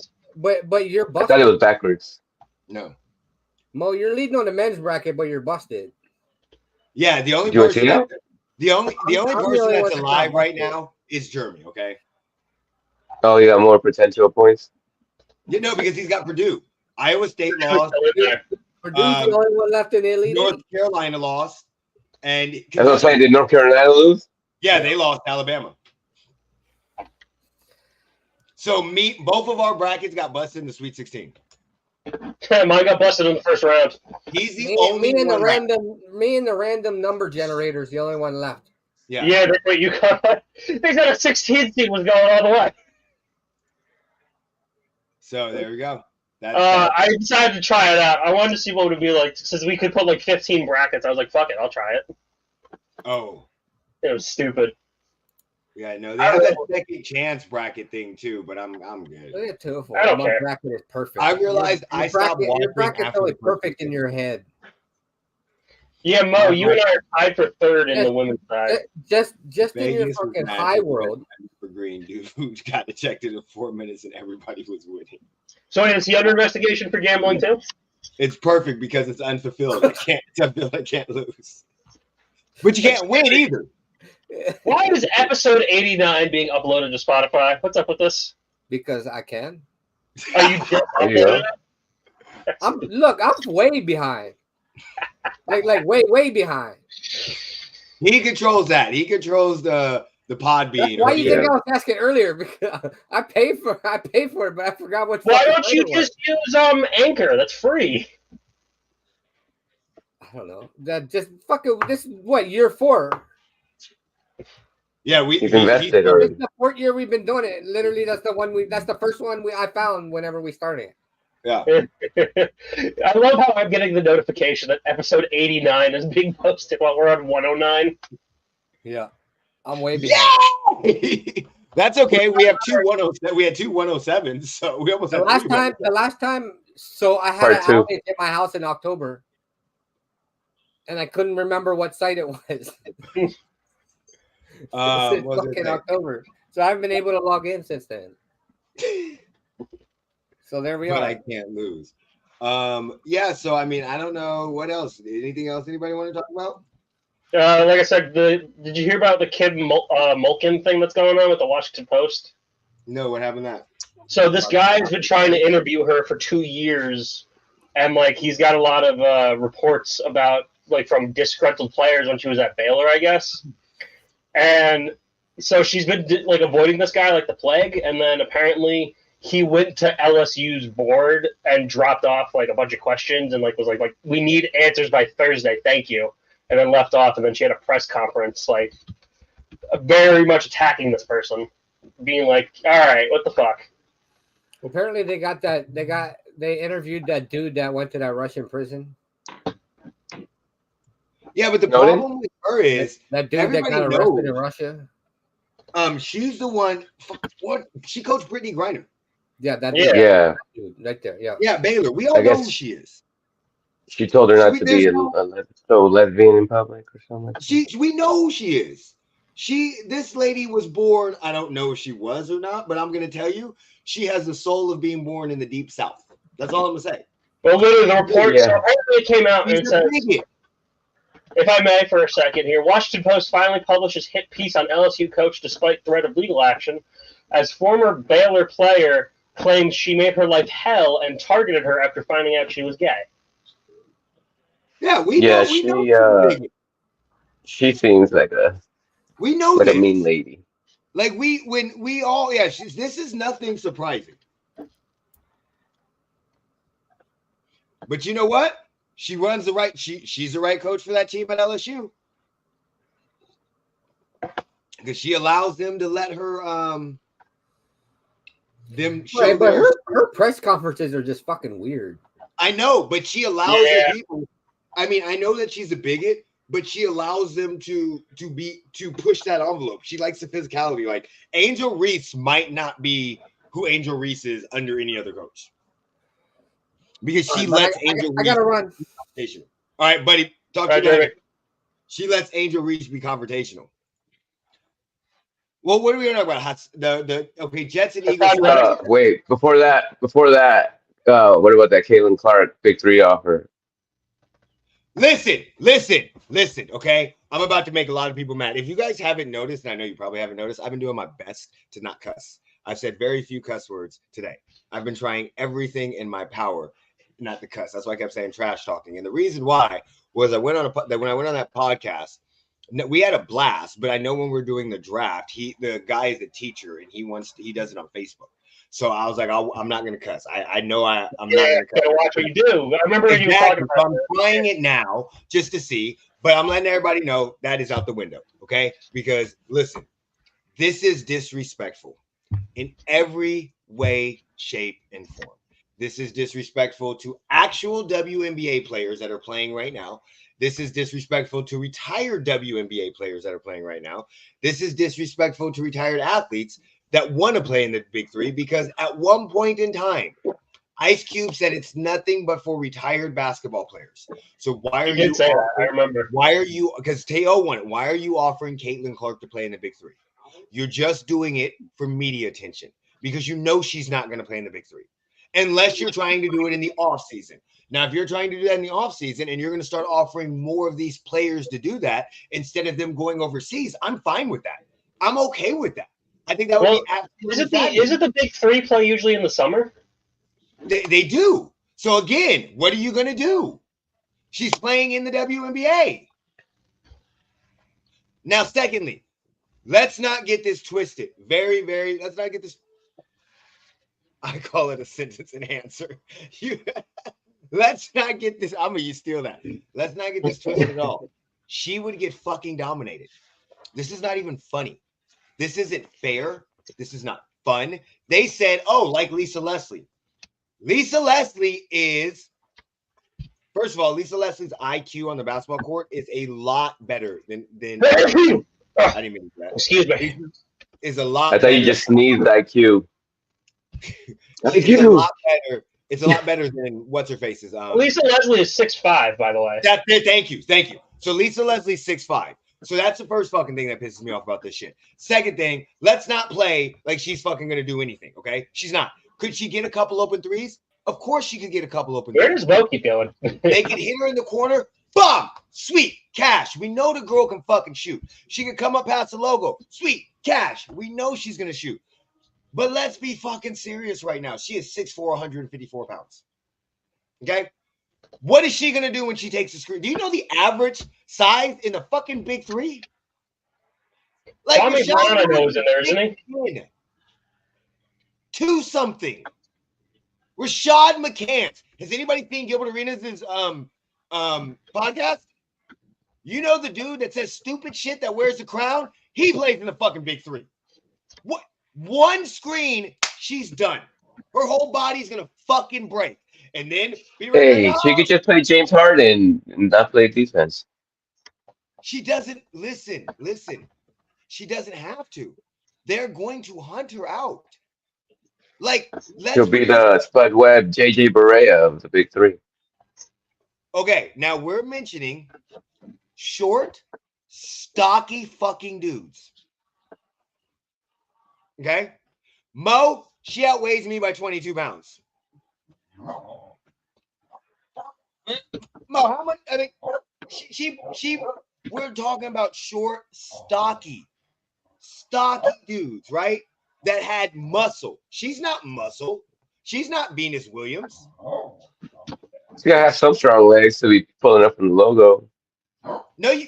but you're I busted. thought it was backwards. No. Mo, you're leading on the men's bracket, but you're busted. Yeah, the only Do you want to person see that? the only I'm the person only that's one that's alive not right busted. now is Jeremy. Okay. Oh, you got more potential points? You know, because he's got Purdue. Iowa State lost. Purdue's the only one left in the elite. North Carolina lost. And That's what I'm saying. Did North Carolina lose? yeah, they lost to Alabama. So both of our brackets got busted in the Sweet 16. Mine got busted in the first round. He's the only Me and one. the random number generator is the only one left. Yeah. Yeah, that's what you got. They said a 16 seed was going all the way. So there we go. I decided to try it out. I wanted to see what it would be like since we could put like 15 brackets. I was like, fuck it, I'll try it. Oh. It was stupid. Yeah, no, they have that second chance bracket thing too, but I'm good. Look at 204. I don't My care. bracket is perfect. I realized I stopped watching Your bracket's after always the first perfect in your head. Yeah, Mo, you and I are tied for third in the women's side. Just in your Vegas was fucking mad high because world. For Green, dude, who got ejected in 4 minutes and everybody was winning. So is he under investigation for gambling too? It's perfect because it's unfulfilled. I can't lose. But you can't win either. Why is episode 89 being uploaded to Spotify? What's up with this? Because I can. Are you just There you go. uploading it? I'm way behind. Like way behind. He controls that. He controls the Podbean. That's why you think I was asking earlier? Because I pay for it, but I forgot what. Why don't you just use Anchor? That's free. I don't know. That just fucking this is what year 4. Yeah, You've invested already. This is the 4th year we've been doing it. Literally, that's the first one I found whenever we started. Yeah. I love how I'm getting the notification that episode 89 is being posted while we're on 109. Yeah, I'm way behind. Yeah! That's okay. We have 2 107. We had 2 107s, so we almost The had last time. So I had Part an 2. outage at my house in October, and I couldn't remember what site it was. It's was fucking October, so I haven't been able to log in since then. So there we but are. I can't lose. Yeah, so I mean, I don't know what else. Anything else anybody want to talk about? Like I said, did you hear about the Kid Mulkin thing that's going on with the Washington Post? No, what happened to that? So this guy's been trying to interview her for 2 years, and like he's got a lot of reports about like from disgruntled players when she was at Baylor, I guess. And so she's been like avoiding this guy like the plague, and then apparently he went to LSU's board and dropped off like a bunch of questions and like was like we need answers by Thursday, thank you, and then left off. And then she had a press conference like very much attacking this person, being like, all right, what the fuck. Apparently, they interviewed that dude that went to that Russian prison. Yeah, but the Noted. problem with her is That dude that everybody got arrested knows. in Russia. She's the one. What she coached Brittany Griner. Yeah, that Yeah. Yeah. dude right there. Yeah. Yeah, Baylor. We all I know guess- who she is. She told her not to There's be so lesbian in public or something like that. We know who she is. This lady was born. I don't know if she was or not, but I'm gonna tell you, she has the soul of being born in the deep south. That's all I'm gonna say. Well, literally, the report Yeah. so apparently it came out and She's it a says, bigot. if I may for a second here, Washington Post finally publishes hit piece on LSU coach despite threat of legal action, as former Baylor player claims she made her life hell and targeted her after finding out she was gay. Yeah, we Yeah, know. she, We know. She's a bigot. She seems like a We know this. mean lady. Like we all this is nothing surprising. But you know what? She runs the right. She's the right coach for that team at LSU because she allows them to let her them show Right, but their. her press conferences are just fucking weird. I know, but she allows Yeah. the people. I mean, I know that she's a bigot, but she allows them to push that envelope. She likes the physicality. Like Angel Reese might not be who Angel Reese is under any other coach because she lets Angel I Reese gotta run. be confrontational. All right, buddy, talk All to right, you later. Jeremy. She lets Angel Reese be confrontational. Well, what are we gonna talk about? Okay, Jets and Eagles. Wait, before that, what about that Caitlin Clark Big 3 offer? Listen. Okay, I'm about to make a lot of people mad. If you guys haven't noticed, and I know you probably haven't noticed, I've been doing my best to not cuss. I've said very few cuss words today. I've been trying everything in my power not to cuss. That's why I kept saying trash talking. And the reason why was when I went on that podcast, we had a blast. But I know when we're doing the draft, the guy is a teacher and he does it on Facebook. So I was like, I'm not going to cuss. I know I'm not going to cuss. Gotta watch what you do. I remember when you were talking So about I'm trying it now just to see, but I'm letting everybody know that is out the window, okay? Because listen, this is disrespectful in every way, shape, and form. This is disrespectful to actual WNBA players that are playing right now. This is disrespectful to retired WNBA players that are playing right now. This is disrespectful to retired athletes that want to play in the Big Three, because at one point in time, Ice Cube said it's nothing but for retired basketball players. So why are you? Say that. I remember. Why are you? Because Tszyu won it. Why are you offering Caitlin Clark to play in the Big Three? You're just doing it for media attention, because you know she's not going to play in the Big Three unless you're trying to do it in the off season. Now, if you're trying to do that in the off season and you're going to start offering more of these players to do that instead of them going overseas, I'm fine with that. I'm okay with that. I think that would be absolutely isn't the Big Three play usually in the summer? They do. So again, what are you going to do? She's playing in the WNBA. Now, secondly, let's not get this twisted. Let's not get this. I call it a sentence enhancer. Let's not get this. I'm going to steal that. Let's not get this twisted at all. She would get fucking dominated. This is not even funny. This isn't fair. This is not fun. They said, oh, like Lisa Leslie. Lisa Leslie is, first of all, Lisa Leslie's IQ on the basketball court is a lot better than I didn't mean that. Excuse me. Is a lot. I thought you just sneezed IQ. It's a lot better. It's a lot better than what's her face's. Lisa Leslie is 6'5", by the way. That's it. Thank you. So Lisa Leslie's 6'5". So that's the first fucking thing that pisses me off about this shit. Second thing, let's not play like she's fucking gonna do anything. Okay, she's not. Could she get a couple open threes? Of course she could get a couple open threes. Where does Bo keep going? They could hit her in the corner. Bomb! Sweet cash. We know the girl can fucking shoot. She can come up past the logo. Sweet cash. We know she's gonna shoot. But let's be fucking serious right now. She is 6'4", 154 pounds. Okay? What is she going to do when she takes the screen? Do you know the average size in the fucking Big Three? Like, Tommy Brown, I know, is in there, isn't he? 2-something. Rashad McCants. Has anybody seen Gilbert Arenas' podcast? You know the dude that says stupid shit that wears the crown? He plays in the fucking Big Three. What? One screen, she's done. Her whole body's gonna fucking break. And then hey, she could just play James Harden and not play defense. She doesn't listen. She doesn't have to. They're going to hunt her out. Like, she'll be the Spud Webb, JJ Barea of the Big Three. Okay, now we're mentioning short, stocky fucking dudes. Okay? Mo, she outweighs me by 22 pounds. Mo, how much? I mean, she we're talking about short, stocky dudes, right? That had muscle. She's not muscle. She's not Venus Williams. She's gotta have some strong legs to be pulling up from the logo. No, you.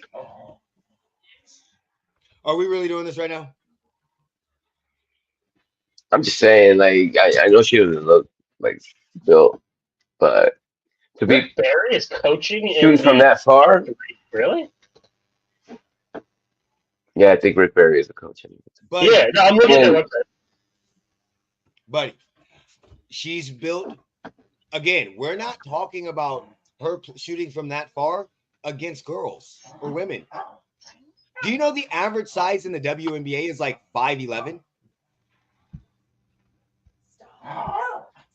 Are we really doing this right now? I'm just saying, like, I know she doesn't look like built, but to be Rick Barry is coaching shooting from that far, really? Yeah, I think Rick Barry is a coach. Buddy, yeah, no, I'm looking at their website. Buddy, she's built. Again, we're not talking about her shooting from that far against girls or women. Do you know the average size in the WNBA is like 5'11"?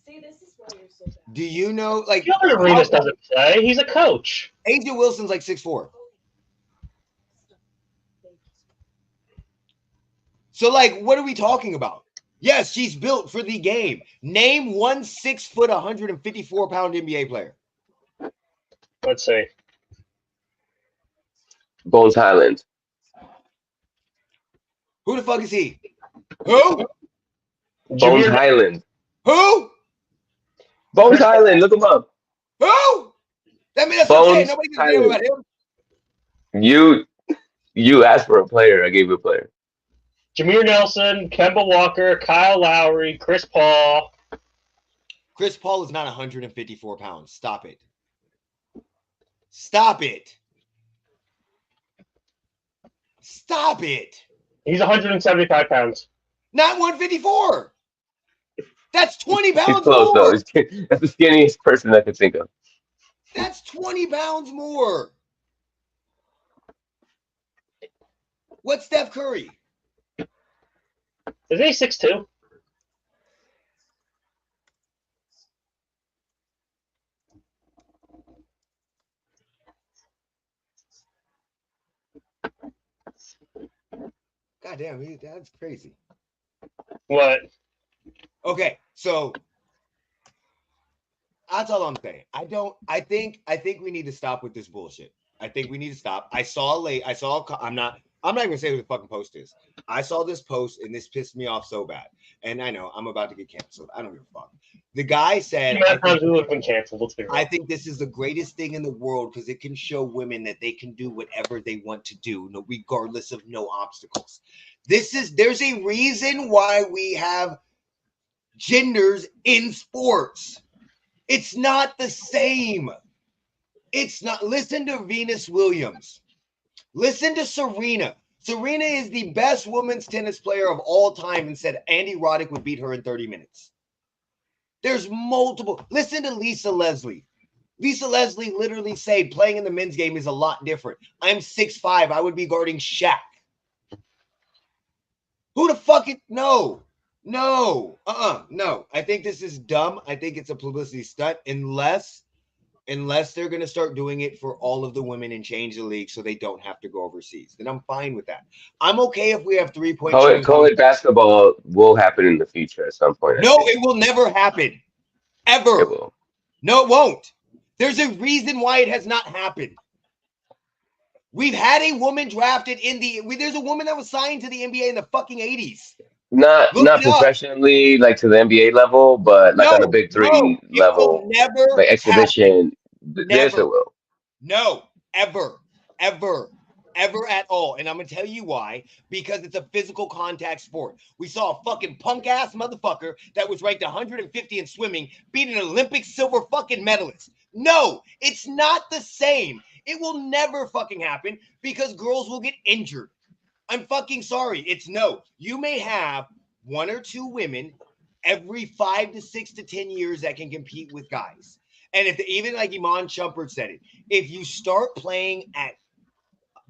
See, this is why you're so bad. Do you know, like, Gilbert Arenas doesn't play. He's a coach. Asia Wilson's like 6'4"? So, like, what are we talking about? Yes, she's built for the game. Name one 6 foot, 154 pound NBA player. Let's see. Bones Highland. Who the fuck is he? Who? Bones Highland. Who? Bones Highland. Look him up. Who? That means that's Bones okay. Nobody can say about him. You asked for a player. I gave you a player. Jameer Nelson, Kemba Walker, Kyle Lowry, Chris Paul. Chris Paul is not 154 pounds. Stop it. Stop it. Stop it. He's 175 pounds. Not 154. That's 20 He's pounds close though. more. That's the skinniest person I could think of. That's 20 pounds more. What's Steph Curry? Is he 6'2"? God damn, that's crazy. What? Okay, so that's all I'm saying. I think we need to stop with this bullshit. I think we need to stop. I'm not even gonna say who the fucking post is. I saw this post and this pissed me off so bad. And I know I'm about to get canceled. I don't give a fuck. The guy said, Who would have been canceled? Let's be real. I think this is the greatest thing in the world because it can show women that they can do whatever they want to do, regardless of no obstacles. There's a reason why we have genders in sports. It's not the same. It's not. Listen to Venus Williams. Listen to Serena. Serena is the best women's tennis player of all time and said Andy Roddick would beat her in 30 minutes. There's multiple. Listen to Lisa Leslie. Lisa Leslie literally said playing in the men's game is a lot different. I'm 6'5". I would be guarding Shaq. Who the fuck it? No. No. I think this is dumb. I think it's a publicity stunt unless they're going to start doing it for all of the women and change the league so they don't have to go overseas. Then I'm fine with that. I'm okay if we have 3-point shooters. Co-ed basketball will happen in the future at some point. No, it will never happen. Ever. It will. No, it won't. There's a reason why it has not happened. We've had a woman drafted there's a woman that was signed to the NBA in the fucking 80s. Not professionally, like to the NBA level, but like on a Big Three level, never like exhibition. Yes, it will. No, ever at all. And I'm gonna tell you why. Because it's a physical contact sport. We saw a fucking punk ass motherfucker that was ranked 150 in swimming beat an Olympic silver fucking medalist. No, it's not the same. It will never fucking happen because girls will get injured. I'm fucking sorry. You may have 1 or 2 women every 5 to 6 to 10 years that can compete with guys. And even like Iman Shumpert said it, if you start playing at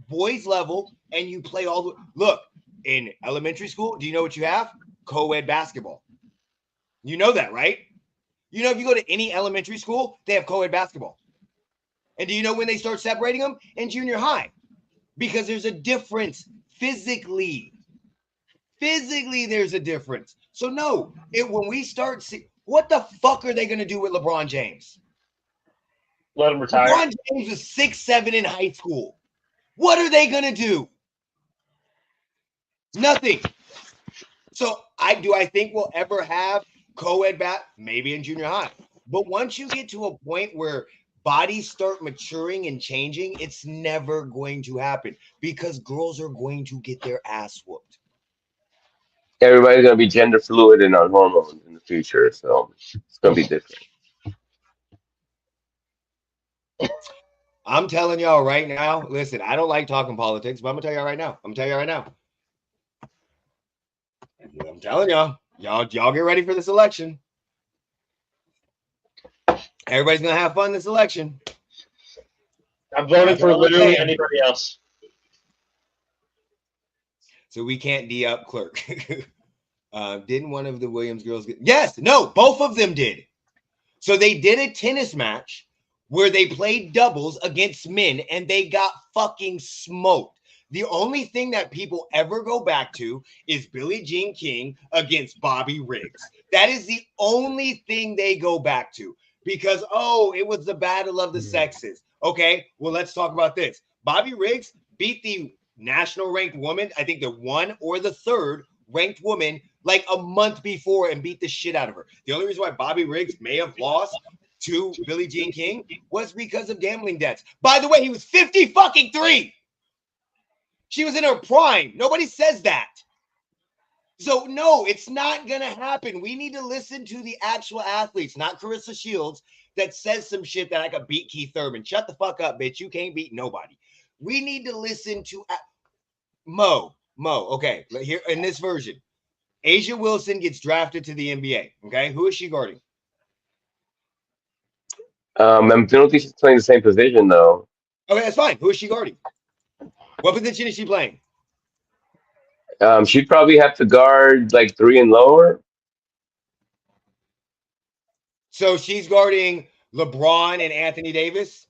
boys level and you play look, in elementary school, do you know what you have? Co-ed basketball. You know that, right? You know, if you go to any elementary school, they have co-ed basketball. And do you know when they start separating them? In junior high. Because there's a difference. Physically, there's a difference. So no, when we start what the fuck are they going to do with LeBron James? Let him retire. LeBron James was 6'7" in high school. What are they going to do? Nothing. So do I think we'll ever have co-ed maybe in junior high. But once you get to a point where bodies start maturing and changing, it's never going to happen because girls are going to get their ass whooped. Everybody's going to be gender fluid and on hormones in the future, so it's going to be different. I'm telling y'all right now, listen, I don't like talking politics, but I'm going to tell y'all right now. I'm telling y'all get ready for this election. Everybody's going to have fun this election. I'm voting for literally anybody else. So we can't D-up clerk. Didn't one of the Williams girls get... Yes, no, both of them did. So they did a tennis match where they played doubles against men and they got fucking smoked. The only thing that people ever go back to is Billie Jean King against Bobby Riggs. That is the only thing they go back to because, it was the battle of the sexes. Okay, well, let's talk about this. Bobby Riggs beat the national ranked woman, I think the 1 or the 3rd ranked woman like a month before and beat the shit out of her. The only reason why Bobby Riggs may have lost to Billie Jean King was because of gambling debts. By the way, he was 50-3. She was in her prime. Nobody says that. So, no, it's not going to happen. We need to listen to the actual athletes, not Carissa Shields, that says some shit that I could beat Keith Thurman. Shut the fuck up, bitch. You can't beat nobody. We need to listen to Mo. Okay, here in this version. A'ja Wilson gets drafted to the NBA. Okay, who is she guarding? I don't think she's playing the same position though. Okay, that's fine. Who is she guarding? What position is she playing? She'd probably have to guard like 3 and lower. So she's guarding LeBron and Anthony Davis.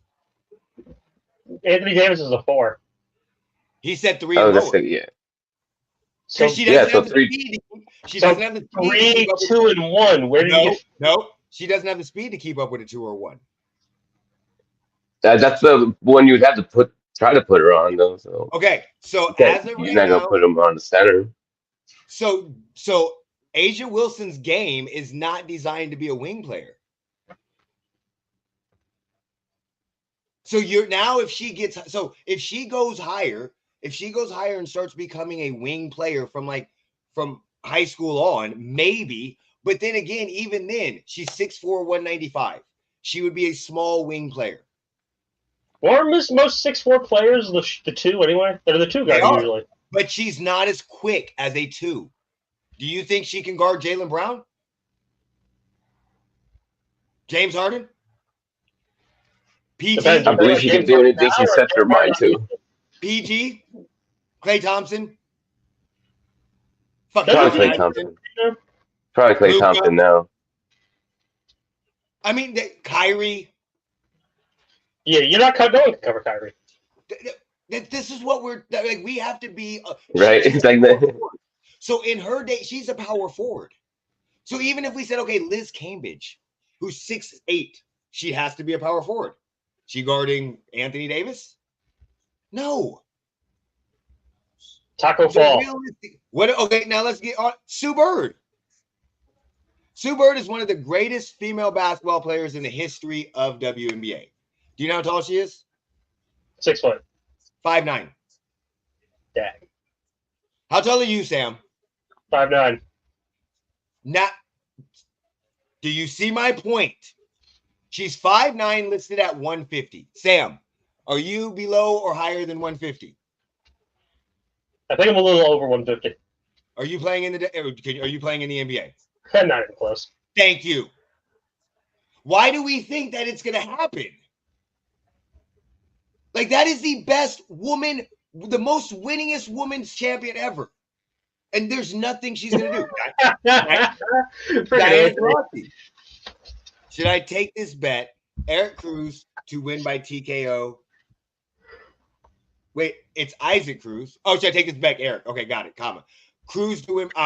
Anthony Davis is a 4. He said 3 Oh, and that's lower. it. Yeah. So she doesn't have the speed. She So doesn't have the speed. 3, 2, and 1. Where did you get? No, she doesn't have the speed to keep up with a 2 or 1. That's the one you would have to try to put her on though. So Okay, so okay, as of you're right not now, gonna put them on the center. so A'ja Wilson's game is not designed to be a wing player. So if she goes higher and starts becoming a wing player from high school on, maybe. But then again, even then, she's 6'4", 195. She would be a small wing player. Or most 6'4" players, the 2 anyway. They're the 2 guys usually. But she's not as quick as a 2. Do you think she can guard Jaylen Brown? James Harden? PG? Depends. I believe she can do anything she sets her mind to. PG? Klay Thompson? Probably Klay Thompson. Probably Klay Thompson now. I mean, Kyrie. Yeah, you're not no one can cover Kyrie. This is what we have to be. Right? It's like that. So in her day, she's a power forward. So even if we said, okay, Liz Cambridge, who's 6'8", she has to be a power forward. She guarding Anthony Davis? No. Taco Fall. Okay, now let's get on. Sue Bird. Sue Bird is one of the greatest female basketball players in the history of WNBA. Do you know how tall she is? 6 foot. 5'9". Dang. How tall are you, Sam? 5'9". Do you see my point? She's 5'9", listed at 150. Sam, are you below or higher than 150? I think I'm a little over 150. Are you playing in the NBA? I'm not even close. Thank you. Why do we think that it's going to happen? Like, that is the best woman, the most winningest women's champion ever. And there's nothing she's going to do. Diana Taurasi. Should I take this bet? Eric Cruz to win by TKO. Wait, it's Isaac Cruz. Oh, should I take this bet, Eric? Okay, got it. Comma. Cruz to win. Oh,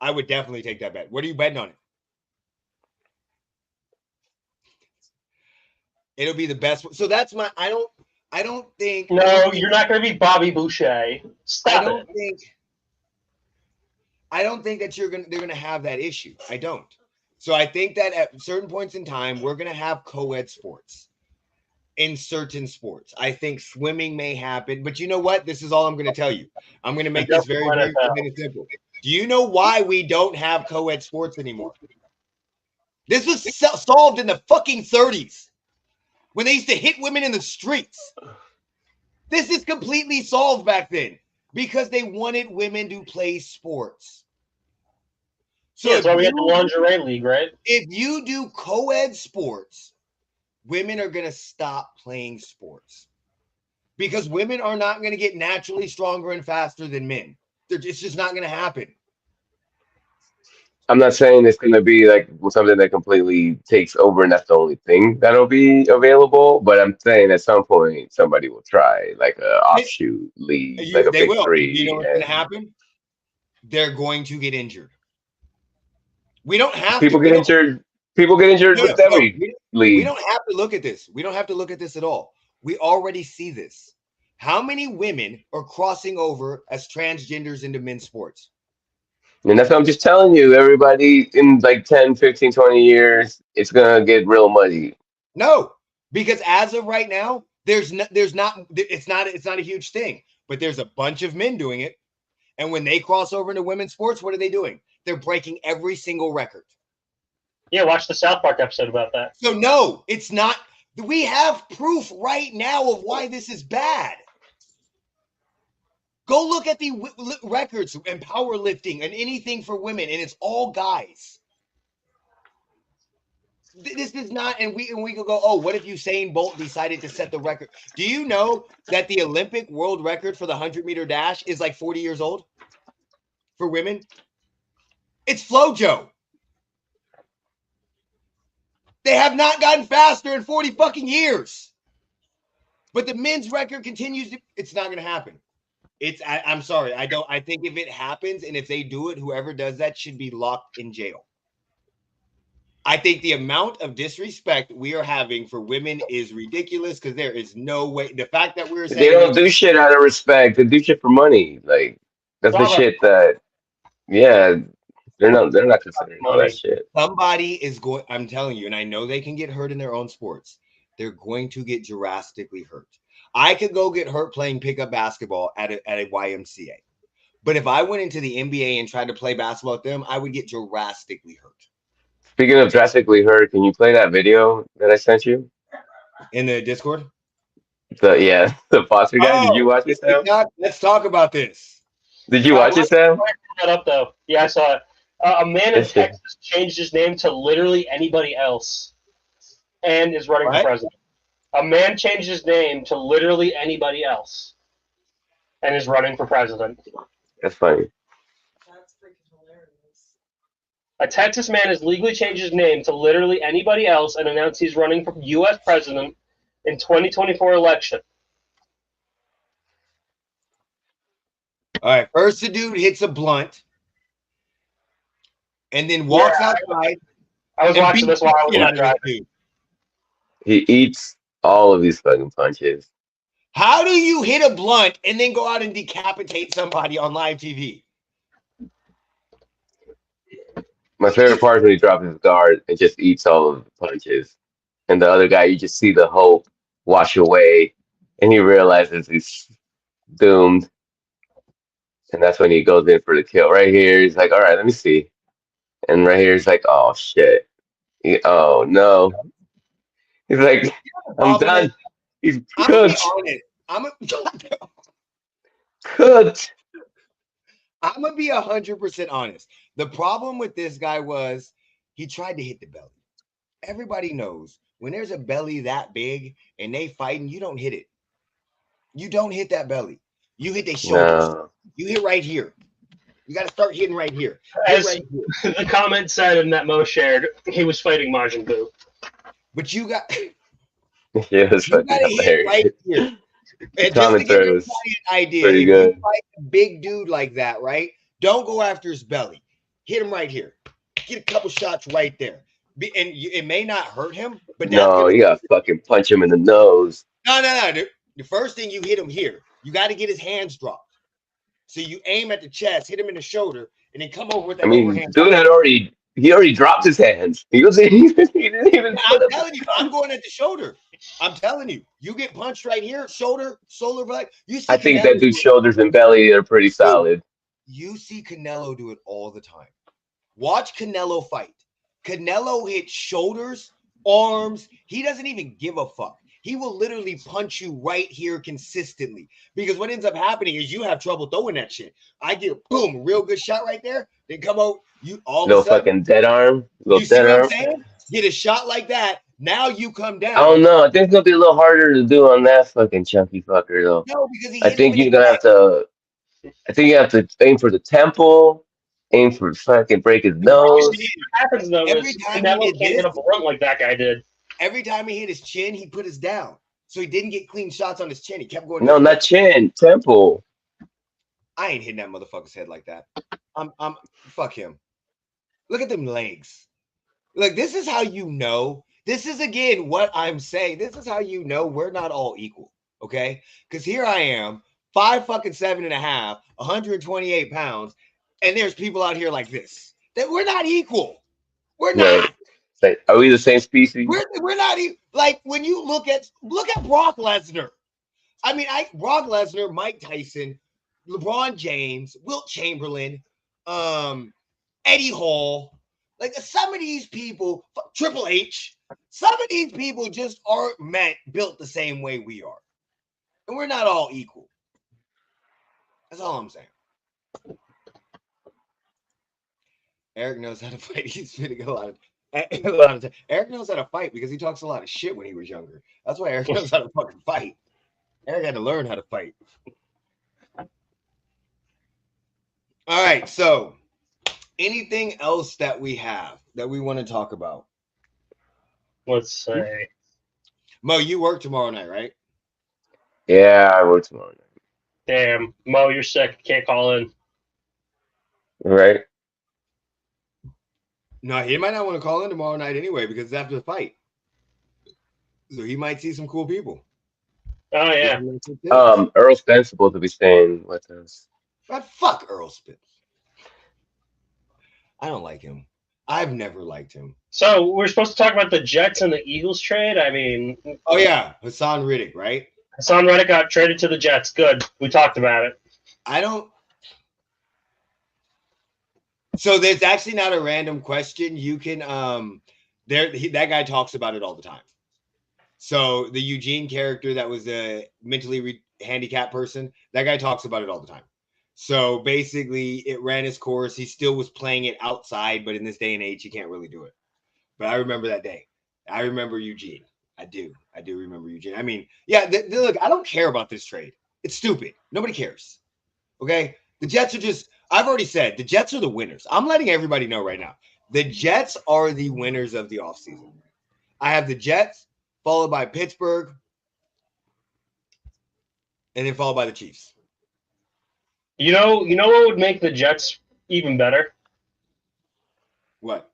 I would definitely take that bet. What are you betting on it? It'll be the best. So that's my. I don't think. No, you're not going to be Bobby Boucher. Stop it. I don't think that they're going to have that issue. I don't. So I think that at certain points in time, we're going to have co-ed sports in certain sports. I think swimming may happen, but you know what? This is all I'm going to tell you. I'm going to make this very, very simple. Do you know why we don't have co-ed sports anymore? This was solved in the fucking 30s when they used to hit women in the streets. This is completely solved back then because they wanted women to play sports. So yeah, that's why we had the lingerie league, right? If you do co-ed sports, women are going to stop playing sports because women are not going to get naturally stronger and faster than men. It's just not going to happen. I'm not saying it's going to be like something that completely takes over and that's the only thing that'll be available, but I'm saying at some point somebody will try like an offshoot league, like a big three. You know what's going to happen? They're going to get injured. We don't have people get injured. People get injured with every league. We don't have to look at this. We don't have to look at this at all. We already see this. How many women are crossing over as transgenders into men's sports? And that's what I'm just telling you. Everybody in like 10, 15, 20 years, it's going to get real muddy. No, because as of right now, it's not a huge thing, but there's a bunch of men doing it. And when they cross over into women's sports, what are they doing? They're breaking every single record. Yeah, watch the South Park episode about that. So no, it's not. We have proof right now of why this is bad. Go look at the records in powerlifting and anything for women, and it's all guys. This is not, and we could go, oh, what if Usain Bolt decided to set the record? Do you know that the Olympic world record for the 100-meter dash is like 40 years old for women? It's FloJo. They have not gotten faster in 40 fucking years. But the men's record continues to, it's not going to happen. I'm sorry. I think if it happens and if they do it, whoever does that should be locked in jail. I think the amount of disrespect we are having for women is ridiculous because there is no way. The fact that we're saying they don't do shit out of respect. They do shit for money. Like that's the shit that, yeah, they're not considering all that shit. Somebody is going. I'm telling you, and I know they can get hurt in their own sports. They're going to get drastically hurt. I could go get hurt playing pickup basketball at a YMCA, but if I went into the NBA and tried to play basketball with them, I would get drastically hurt. Speaking of drastically hurt, can you play that video that I sent you in the Discord? The Foster guy. Did you watch it, Sam? Let's talk about this. Did you watch it, Sam? That up though. Yeah, I saw it. A man in Texas changed his name to literally anybody else, and is running for president. A man changed his name to literally anybody else, and is running for president. That's funny. That's freaking hilarious. A Texas man has legally changed his name to literally anybody else and announced he's running for U.S. president in 2024 election. All right. First, the dude hits a blunt and then walks outside. I was watching this while I was not driving. He eats all of these fucking punches. How do you hit a blunt and then go out and decapitate somebody on live TV? My favorite part is when he drops his guard and just eats all of the punches. And the other guy, you just see the hope wash away, and he realizes he's doomed. And that's when he goes in for the kill. Right here, he's like, all right, let me see. And right here, he's like, oh, shit. Oh, no. He's like, I'm done. He's cooked. I'm going to cooked. I'm going to be 100% honest. The problem with this guy was he tried to hit the belly. Everybody knows when there's a belly that big and they fighting, you don't hit it. You don't hit that belly. You hit their shoulders. No. You hit right here. You got to start hitting right here. As right here. The comment said and that Mo shared, he was fighting Majin Buu. But you got yeah, that's you got to hit right here. And just to give everybody an idea, pretty if good. you fight a big dude like that, right? Don't go after his belly. Hit him right here. Get a couple shots right there. And it may not hurt him, but no, you got to fucking punch him in the nose. No. The first thing you hit him here, you got to get his hands dropped. So you aim at the chest, hit him in the shoulder, and then come over with that overhand. Dude had already dropped his hands. He didn't even. I'm telling you, I'm going at the shoulder. I'm telling you, you get punched right here, shoulder, black. I think that dude's shoulders and belly are pretty solid. You see Canelo do it all the time. Watch Canelo fight. Canelo hits shoulders, arms. He doesn't even give a fuck. He will literally punch you right here consistently. Because what ends up happening is you have trouble throwing that shit. I get boom, real good shot right there. Then come out, you all little fucking dead arm. You see what I'm saying? Get a shot like that. Now you come down. I don't know. I think it's gonna be a little harder to do on that fucking chunky fucker though. No, because I think you're gonna have to. I think you have to aim for the temple. Aim for fucking break his nose. What happens though is Canelo can't hit a blunt like that guy did. Every time he hit his chin, he put his down. So he didn't get clean shots on his chin. He kept going. No, not chin, temple. I ain't hitting that motherfucker's head like that. I'm fuck him. Look at them legs. Like, this is how you know. This is again what I'm saying. This is how you know we're not all equal. Okay? Because here I am, 5'7.5", 128 pounds, and there's people out here like this. That we're not equal. We're not. Right. Are we the same species? We're not even like when you look at Brock Lesnar. I mean, Brock Lesnar, Mike Tyson, LeBron James, Wilt Chamberlain, Eddie Hall, like some of these people, Triple H, some of these people just aren't built the same way we are, and we're not all equal. That's all I'm saying. Eric knows how to fight. He's spitting a lot of time. Eric knows how to fight because he talks a lot of shit when he was younger. That's why Eric knows how to fucking fight. Eric had to learn how to fight. All right, so anything else that we have that we want to talk about? Let's say. Mo, you work tomorrow night, right? Yeah, I work tomorrow night. Damn, Mo, you're sick. Can't call in. Right? No, he might not want to call in tomorrow night anyway because it's after the fight. So he might see some cool people. Oh, yeah. Earl Spence supposed to be staying with us. But fuck Earl Spence. I don't like him. I've never liked him. So we're supposed to talk about the Jets and the Eagles trade. I mean, oh yeah, Hassan Riddick, right? Hassan Reddick got traded to the Jets. Good. We talked about it. I don't. So there's actually not a random question. You can that guy talks about it all the time. So the Eugene character that was a mentally handicapped person, that guy talks about it all the time. So basically, it ran its course. He still was playing it outside, but in this day and age, you can't really do it. But I remember that day. I remember Eugene. I do remember Eugene. I mean, yeah, look, I don't care about this trade. It's stupid. Nobody cares. Okay? The Jets are just, I've already said, the Jets are the winners. I'm letting everybody know right now. The Jets are the winners of the offseason. I have the Jets, followed by Pittsburgh, and then followed by the Chiefs. You know what would make the Jets even better? What?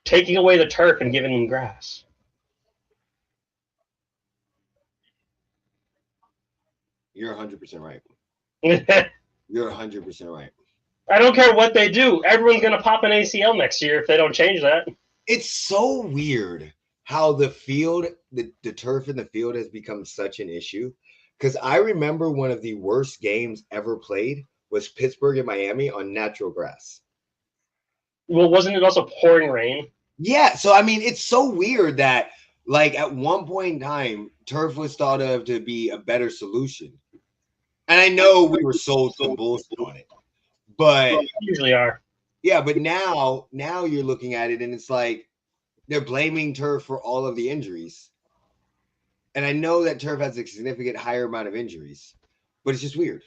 Taking away the turf and giving them grass. You're 100% right. I You're 100% right. don't care what they do. Everyone's going to pop an ACL next year if they don't change that. It's so weird how the field, the turf in the field has become such an issue. Because I remember one of the worst games ever played was Pittsburgh and Miami on natural grass. Well, wasn't it also pouring rain? Yeah. So, I mean, it's so weird that, like, at one point in time, turf was thought of to be a better solution. And I know we were sold some bullshit on it. But Well, they usually are. yeah, but now you're looking at it and it's like they're blaming turf for all of the injuries. And I know that turf has a significant higher amount of injuries, but it's just weird.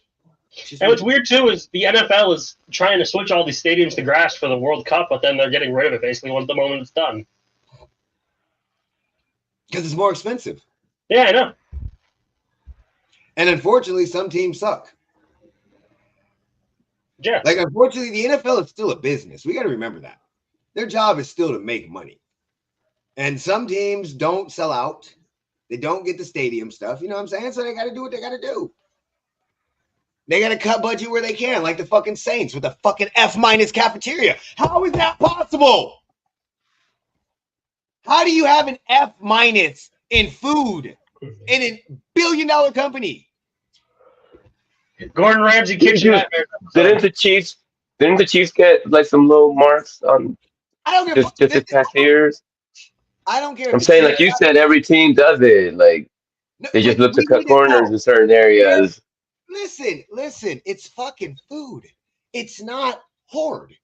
And what's weird too is the NFL is trying to switch all these stadiums to grass for the World Cup, but then they're getting rid of it basically once the moment it's done. Because it's more expensive. Yeah, I know. And unfortunately, some teams suck. Yeah. Like, unfortunately, the NFL is still a business. We got to remember that. Their job is still to make money. And some teams don't sell out. They don't get the stadium stuff. You know what I'm saying? So they got to do what they got to do. They got to cut budget where they can, like the fucking Saints with the fucking F- cafeteria. How is that possible? How do you have an F- in food in a billion-dollar company? Gordon Ramsay kitchen nightmare. Didn't the Chiefs get like some low marks on I don't give just the past years? I don't care. I'm saying, like you said, every team does it. Like they just look to cut corners in certain areas. Listen. It's fucking food. It's not hard.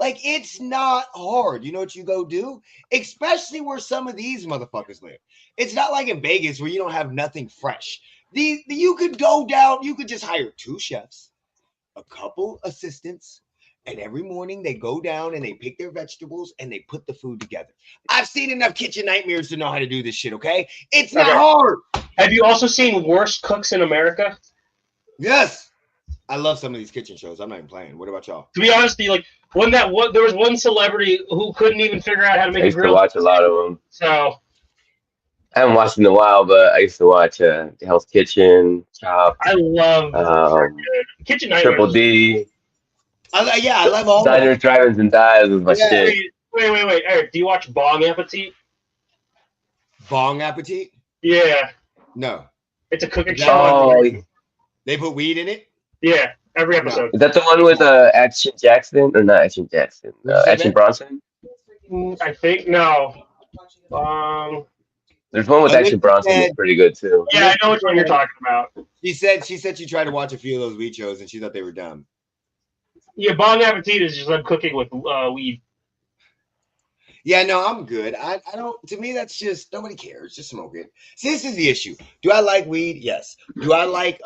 Like, it's not hard. You know what you go do? Especially where some of these motherfuckers live. It's not like in Vegas where you don't have nothing fresh. You could go down, you could just hire 2 chefs, a couple assistants, and every morning they go down and they pick their vegetables and they put the food together. I've seen enough kitchen nightmares to know how to do this shit, okay? It's not hard. Have you also seen worst cooks in America? Yes. I love some of these kitchen shows. I'm not even playing. What about y'all? To be honest, there was one celebrity who couldn't even figure out how to make I a used to grill. watch a lot of them. So I haven't watched in a while, but I used to watch Hell's Kitchen, Chop, I love kitchen nightmares. Triple D. I love all Diners, Drive-ins, and Dives was my shit. Wait, Eric, do you watch Bong Appetit? Bong Appetit? Yeah. No. It's a cooking show. Oh, They put weed in it? Yeah, every episode. is that the one with Action Jackson? Or not Action Jackson? Action Bronson? I think, no. There's one with Action Bronson that's pretty good, too. Yeah, I know which one you're talking about. She said she tried to watch a few of those weed shows and she thought they were dumb. Yeah, Bon Appetit is just them cooking with weed. Yeah, no, I'm good. I don't. To me, that's just nobody cares. Just smoke it. See, this is the issue. Do I like weed? Yes. Do I like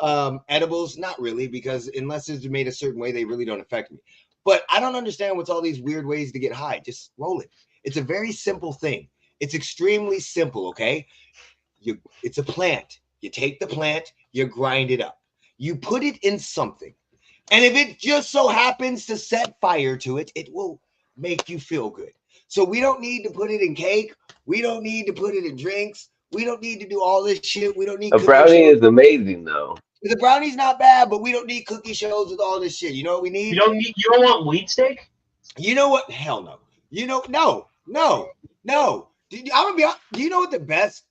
edibles? Not really, because unless it's made a certain way, they really don't affect me. But I don't understand what's all these weird ways to get high. Just roll it. It's a very simple thing. It's extremely simple. Okay, it's a plant. You take the plant, you grind it up, you put it in something, and if it just so happens to set fire to it, it will make you feel good. So we don't need to put it in cake. We don't need to put it in drinks. We don't need to do all this shit. We don't need A brownie is amazing, though. The brownie's not bad, but we don't need cookie shows with all this shit. You know what we need? You don't want weed steak? You know what? Hell no. You know, no. I'm gonna be honest. Do you know what the best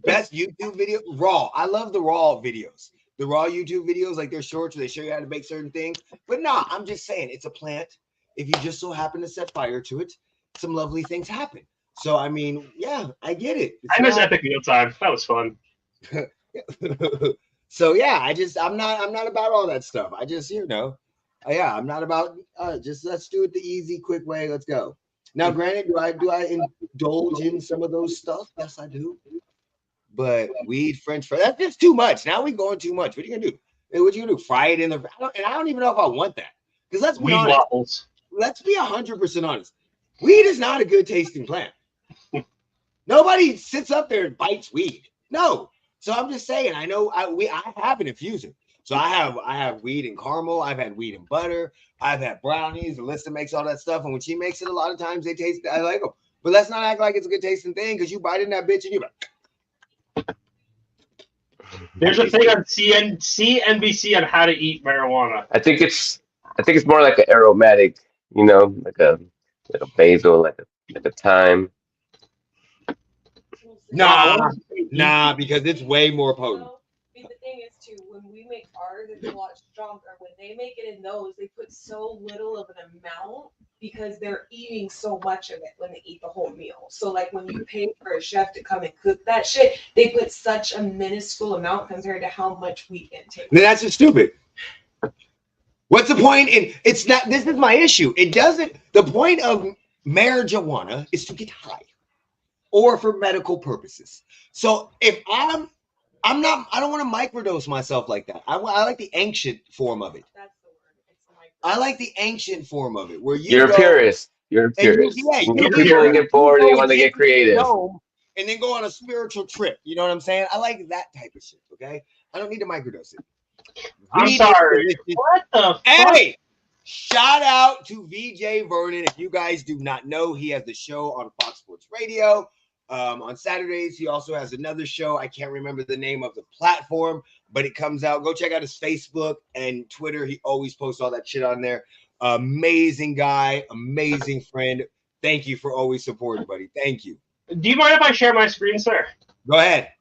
YouTube video? Raw. I love the raw videos. The raw YouTube videos, like they're shorts where they show you how to make certain things. But nah, I'm just saying it's a plant. If you just so happen to set fire to it, some lovely things happen. So I mean, yeah, I get it. I miss Epic Meal Time. That was fun. So yeah, I'm not about all that stuff. I just, I'm not about just let's do it the easy, quick way. Let's go. Now, granted, do I indulge in some of those stuff? Yes, I do. But weed, French fries, that's just too much. Now we going too much. What are you gonna do? Hey, what you gonna do? Fry it in the and I don't even know if I want that. Because let's be weed honest. Waffles. Let's be 100% honest. Weed is not a good tasting plant. Nobody sits up there and bites weed. No. So I'm just saying, I know I have an infuser. So I have weed and caramel. I've had weed and butter. I've had brownies. Alyssa makes all that stuff. And when she makes it, a lot of times they taste, I like them. But let's not act like it's a good tasting thing because you bite in that bitch and you're like. There's a thing on CNBC on how to eat marijuana. I think it's more like an aromatic, like a basil, like a thyme. Nah, because it's way more potent. The thing is too, when we make ours, it's a lot stronger. When they make it in those, they put so little of an amount because they're eating so much of it when they eat the whole meal. So like when you pay for a chef to come and cook that shit, they put such a minuscule amount compared to how much we intake. That's just stupid. What's the point? It's not. This is my issue. It doesn't. The point of marijuana is to get high, or for medical purposes. So if I'm not. I don't want to microdose myself like that. I like the ancient form of it. That's the word. It's I like the ancient form of it, where you're a purist. You're a purist. People get bored and they want to get creative. And then go on a spiritual trip. You know what I'm saying? I like that type of shit. Okay, I don't need to microdose it. I'm sorry. What the fuck? Hey, shout out to VJ Vernon. If you guys do not know, he has the show on Fox Sports Radio. On Saturdays, he also has another show. I can't remember the name of the platform, but it comes out. Go check out his Facebook and Twitter. He always posts all that shit on there. Amazing guy, amazing friend. Thank you for always supporting, buddy. Thank you. Do you mind if I share my screen, sir? Go ahead.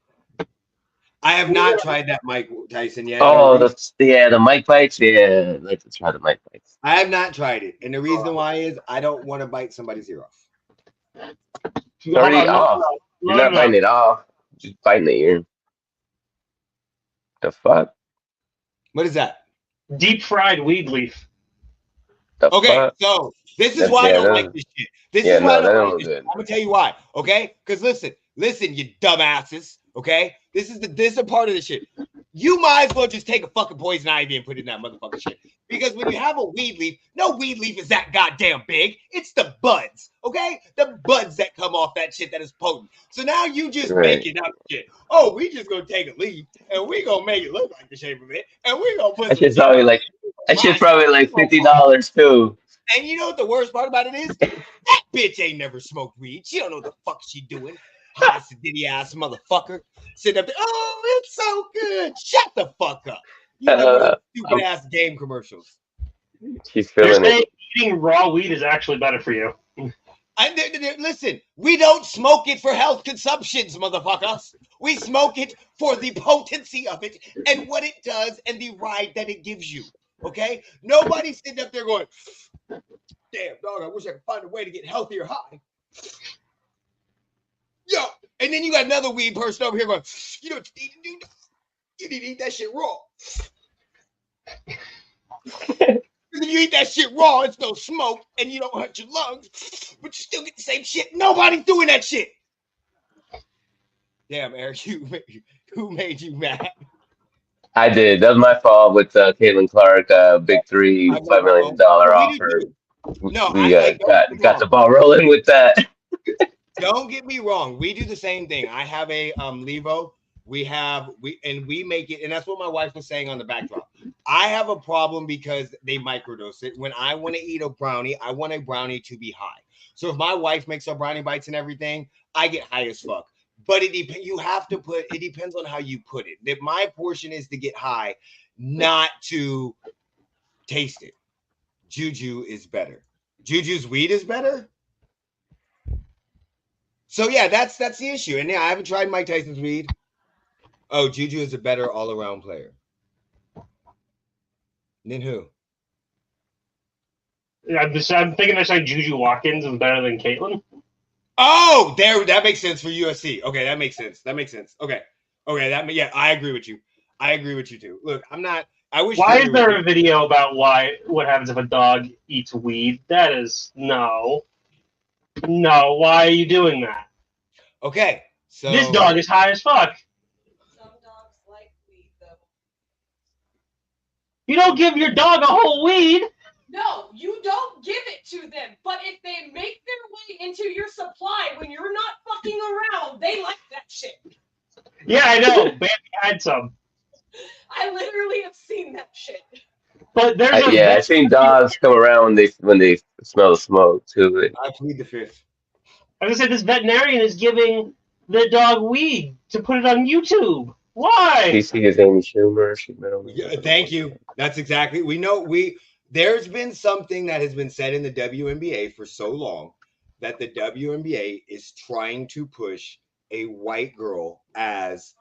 I have not tried that Mike Tyson yet. Oh, the mic bites. Yeah, let's try the mic bites. I have not tried it, and the reason why is I don't want to bite somebody's ear off. It's already off. You're not biting it off. Just biting the ear. The fuck? What is that? Deep fried weed leaf. Okay, so this is why I don't like this shit. This is why I don't like this shit. I'm gonna tell you why. Okay, because listen, you dumbasses. Okay, this is a part of the shit. You might as well just take a fucking poison ivy and put it in that motherfucking shit. Because when you have a weed leaf, no weed leaf is that goddamn big. It's the buds, okay? The buds that come off that shit that is potent. So now you just making up shit. Oh, we just gonna take a leaf and we gonna make it look like the shape of it, and we gonna put. That shit's probably like $50 too. And you know what the worst part about it is? That bitch ain't never smoked weed. She don't know what the fuck she doing. High sedity ass motherfucker. Sitting up there. Oh, it's so good. Shut the fuck up. You know stupid ass game commercials. She's feeling it. Eating raw weed is actually better for you. Listen, we don't smoke it for health consumptions, motherfuckers. We smoke it for the potency of it and what it does and the ride that it gives you. Okay? Nobody's sitting up there going, damn, dog, I wish I could find a way to get healthier high. Yo, and then you got another weed person over here going, you know what you need to do? You need to eat that shit raw. If you eat that shit raw, it's no smoke, and you don't hurt your lungs, but you still get the same shit. Nobody's doing that shit. Damn, Eric, who made you mad? I did. That was my fault with Caitlin Clark, big $3, $5 million offer. No, We got the ball rolling with that. Don't get me wrong. We do the same thing. I have a Levo. We make it, and that's what my wife was saying on the backdrop. I have a problem because they microdose it. When I want to eat a brownie, I want a brownie to be high. So if my wife makes our brownie bites and everything, I get high as fuck. But it depends on how you put it. That my portion is to get high, not to taste it. Juju is better. Juju's weed is better. So yeah, that's the issue. And yeah, I haven't tried Mike Tyson's weed. Oh, Juju is a better all-around player. Then who? I'm thinking they're saying Juju Watkins is better than Caitlin. Oh, that makes sense for USC. Okay, that makes sense. Okay. I agree with you. I agree with you too. Look, I wish. Why is there a video about what happens if a dog eats weed? That is no. Why are you doing that? Okay, so this dog is high as fuck. Some dogs like weed, though. You don't give your dog a whole weed. No, you don't give it to them. But if they make their way into your supply when you're not fucking around, they like that shit. Yeah, I know. Bambi had some. I literally have seen that shit. But there's I've seen dogs come around when they smell the smoke too. I plead the fifth. I was gonna say this veterinarian is giving the dog weed to put it on YouTube. Why? PC is Amy Schumer. Yeah, thank you. That's exactly. There's been something that has been said in the WNBA for so long that the WNBA is trying to push a white girl as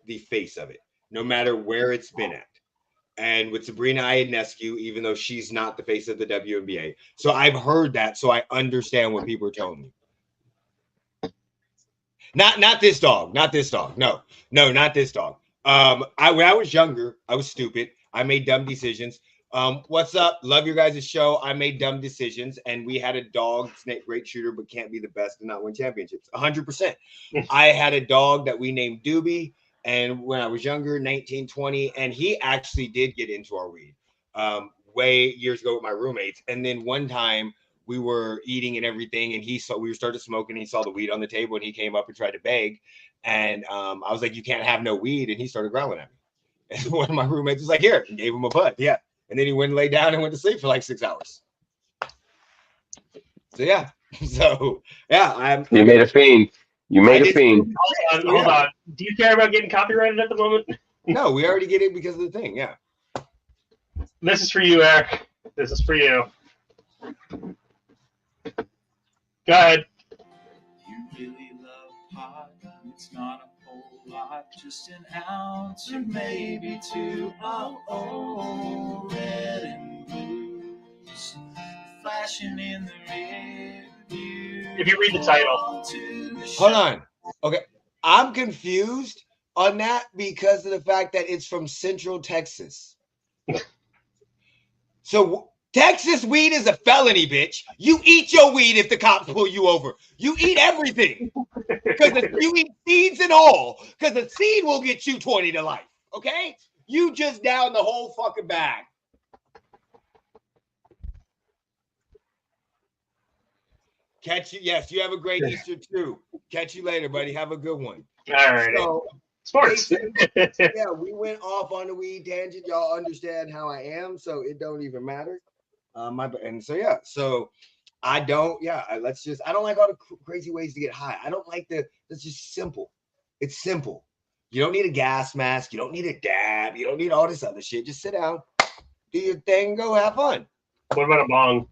the face of it, no matter where it's been at. And with Sabrina Ionescu, even though she's not the face of the WNBA. So I've heard that, so I understand what people are telling me. Not this dog. Not this dog. No, not this dog. When I was younger, I was stupid. I made dumb decisions. What's up? Love your guys' show. I made dumb decisions, and we had a dog, snake, great shooter, but can't be the best and not win championships. 100%. I had a dog that we named Doobie, and when I was younger, 19, 20, and he actually did get into our weed way years ago with my roommates. And then one time we were eating and everything, and we started smoking. And he saw the weed on the table, and he came up and tried to beg. And I was like, "You can't have no weed," and he started growling at me. And one of my roommates was like, "Here," and gave him a bud. Yeah. And then he went and lay down and went to sleep for like 6 hours. So yeah. You made a fiend. You made a fiend. Hold on. Do you care about getting copyrighted at the moment? No, we already get it because of the thing. Yeah. This is for you, Eric. This is for you. Go ahead. You really love pot. It's not a whole lot, just an ounce or maybe two. Oh, red and blues, flashing in the rear view. If you read the title. Hold on. Okay. I'm confused on that because of the fact that it's from Central Texas. So Texas weed is a felony, bitch. You eat your weed if the cops pull you over. You eat everything. Because you eat seeds and all. Because the seed will get you 20 to life. Okay? You just down the whole fucking bag. Catch you. Yes, you have a great Easter too. Catch you later, buddy. Have a good one. All right. So, sports. Yeah, we went off on the weed tangent. Y'all understand how I am, so it don't even matter. So I don't. Yeah, I don't like all the crazy ways to get high. I don't like that's just simple. It's simple. You don't need a gas mask. You don't need a dab. You don't need all this other shit. Just sit down, do your thing, go have fun. What about a bong?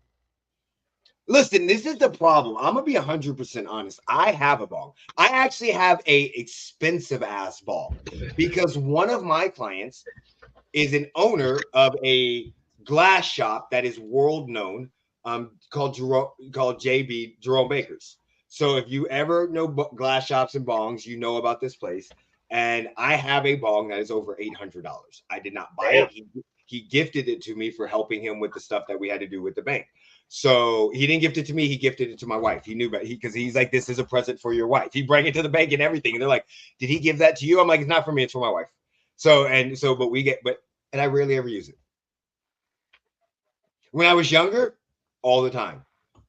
Listen, this is the problem. I'm gonna be 100% honest. I have a bong. I actually have a expensive ass bong because one of my clients is an owner of a glass shop that is world known, called JB Jerome Baker's. So if you ever know glass shops and bongs, you know about this place. And I have a bong that is over $800. I did not buy it. he gifted it to me for helping him with the stuff that we had to do with the bank. So he didn't gift it to me. He gifted it to my wife. He knew about because he's like, this is a present for your wife. He bring it to the bank and everything. And they're like, did he give that to you? I'm like, it's not for me. It's for my wife. And I rarely ever use it. When I was younger, all the time.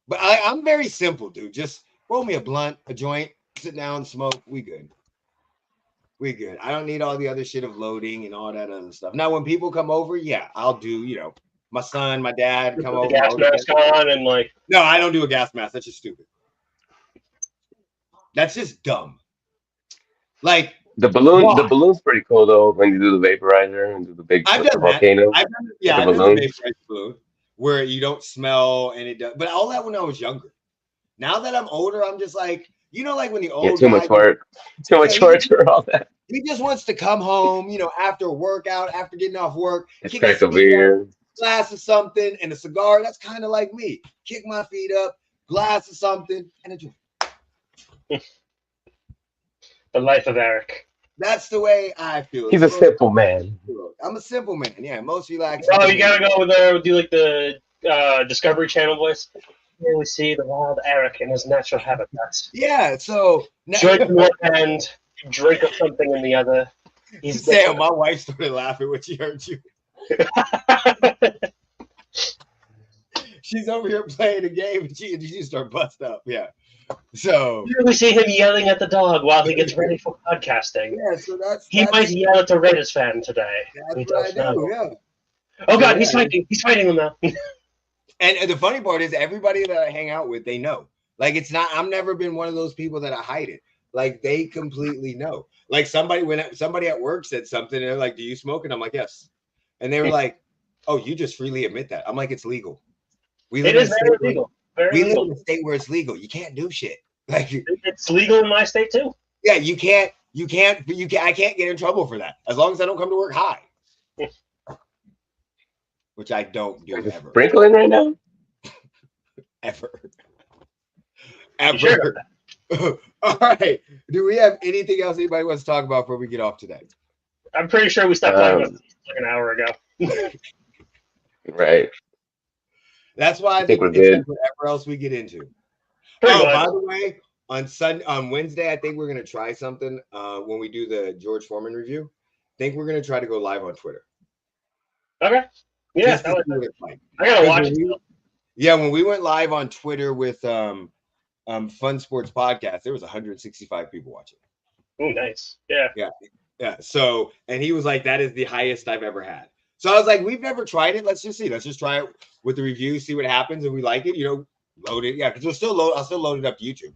But I'm very simple, dude. Just roll me a blunt, a joint, sit down, smoke. We good. We good. I don't need all the other shit of loading and all that other stuff. Now, when people come over, yeah, I'll do, my son, my dad come over. Gas mask on and like. No, I don't do a gas mask. That's just stupid. That's just dumb. Like the balloon's pretty cool though. When you do the vaporizer and do the big volcano. I've done the vaporizer balloon where you don't smell and it does. But all that when I was younger. Now that I'm older, I'm just like, like when the old too much work for all that. He just wants to come home, after a workout, after getting off work, crack a beer. Glass of something and a cigar. That's kind of like me. Kick my feet up, glass of something, and a drink. The life of Eric. That's the way I feel. He's a simple man. I'm a simple man. Yeah, most relaxed. Oh, you gotta go there, do like the Discovery Channel voice. Here we see the wild Eric in his natural habitat. Yeah, so joint in one hand, drink of something in the other. Sam, my wife started laughing when she heard you. She's over here playing a game and she start bust up. Yeah. So we see him yelling at the dog while he gets ready for podcasting. Yeah, so he might yell at the Raiders fan today. That's what I do, yeah. Oh God, he's fighting him now. And the funny part is everybody that I hang out with, they know. Like I've never been one of those people that I hide it. Like they completely know. Like somebody at work said something and they're like, do you smoke? And I'm like, yes. And they were like, oh, you just freely admit that. I'm like, it's legal. It is very legal. We live in a state where it's legal. You can't do shit. Like it's legal in my state too. Yeah, I can't get in trouble for that. As long as I don't come to work high. Which I don't do ever. Sprinkling right now? Ever. Sure. All right. Do we have anything else anybody wants to talk about before we get off today? I'm pretty sure we stopped talking about this like an hour ago. Right. That's why I think we're good. Whatever else we get into. By the way, on Wednesday, I think we're gonna try something. When we do the George Foreman review, I think we're gonna try to go live on Twitter. Okay. Yeah, like. I gotta watch it. Yeah, when we went live on Twitter with Fun Sports Podcast, there was 165 people watching. Oh, nice. Yeah. Yeah. So, and he was like, "That is the highest I've ever had." So I was like, "We've never tried it. Let's just see. Let's just try it with the review, see what happens. If we like it, load it. Yeah, because I'll still load it up to YouTube.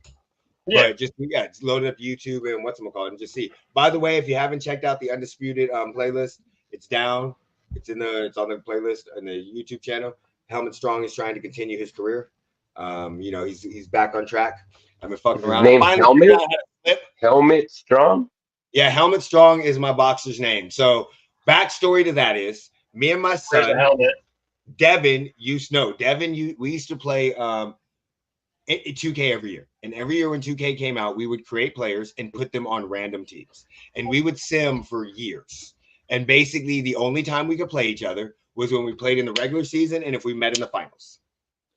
Yeah. But just load it up to YouTube and and just see. By the way, if you haven't checked out the Undisputed playlist, it's down. It's on the playlist on the YouTube channel. Helmet Strong is trying to continue his career. He's back on track. I've been fucking around. Name Helmet Strong? Yeah, Helmet Strong is my boxer's name. So backstory to that is me and my son, Devin, we used to play 2K every year. And every year when 2K came out, we would create players and put them on random teams. And we would sim for years. And basically, the only time we could play each other was when we played in the regular season and if we met in the finals.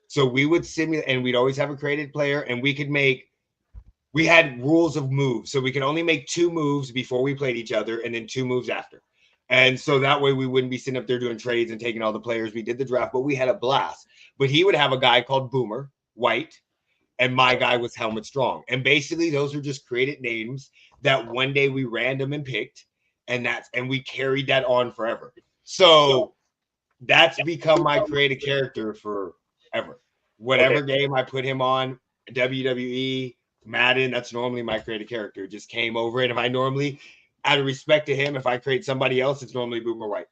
So we would simulate, and we'd always have a created player, and we had rules of moves. So we could only make 2 moves before we played each other and then 2 moves after. And so that way we wouldn't be sitting up there doing trades and taking all the players. We did the draft, but we had a blast. But he would have a guy called Boomer, White, and my guy was Helmet Strong. And basically, those are just created names that one day we random and picked. And we carried that on forever. So that's become my creative character forever. Whatever game I put him on, WWE, Madden, that's normally my creative character. Just came over. And if I normally, out of respect to him, if I create somebody else, it's normally Boomer White.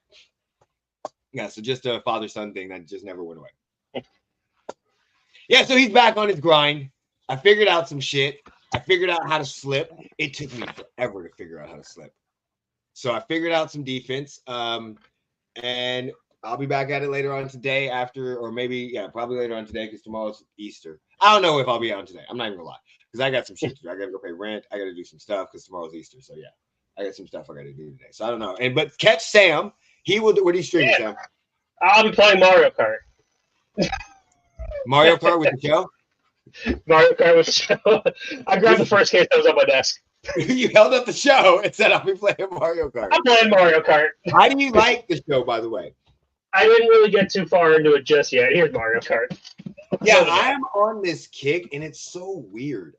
Yeah, so just a father-son thing that just never went away. Yeah, so he's back on his grind. I figured out some shit. I figured out how to slip. It took me forever to figure out how to slip. So I figured out some defense, and I'll be back at it later on today probably later on today because tomorrow's Easter. I don't know if I'll be on today. I'm not even gonna lie because I got some shit to do. I got to go pay rent. I got to do some stuff because tomorrow's Easter. So yeah, I got some stuff I got to do today. So I don't know. But catch Sam He will. What are you streaming, Sam? I'll be playing Mario Kart. Mario Kart with the show? Mario Kart with the show. I grabbed the first case that was on my desk. You held up the show and said, I'll be playing Mario Kart. I'm playing Mario Kart. How do you like the show, by the way? I didn't really get too far into it just yet. Here's Mario Kart. Yeah, I'm on this kick, and it's so weird.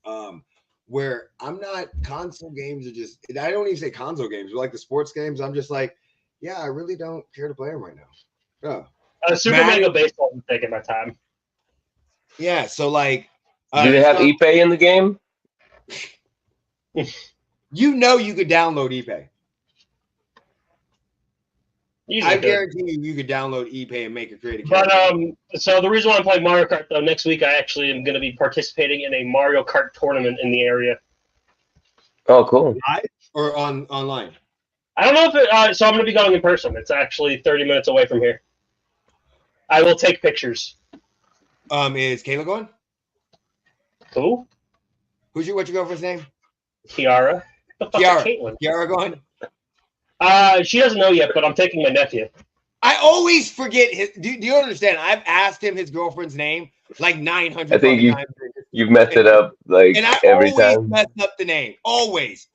Where I'm not console games are just. I don't even say console games, but like the sports games. I'm just like, yeah, I really don't care to play them right now. Oh, Super Mega Baseball is taking my time. Yeah, so like, do they have ePay in the game? You know, you could download ePay. I guarantee you could download ePay and make a creative. But so the reason why I'm playing Mario Kart though, next week I actually am going to be participating in a Mario Kart tournament in the area. Oh, cool. Live or online? I don't know if it. So I'm going to be going in person. It's actually 30 minutes away from here. I will take pictures. Is Kayla going? Who? What's your girlfriend's name? Kiara. Kiara going? She doesn't know yet, but I'm taking my nephew. I always forget his. Do you understand? I've asked him his girlfriend's name like 900 I think times. You've messed it up like and I every always time. mess up the name. Always.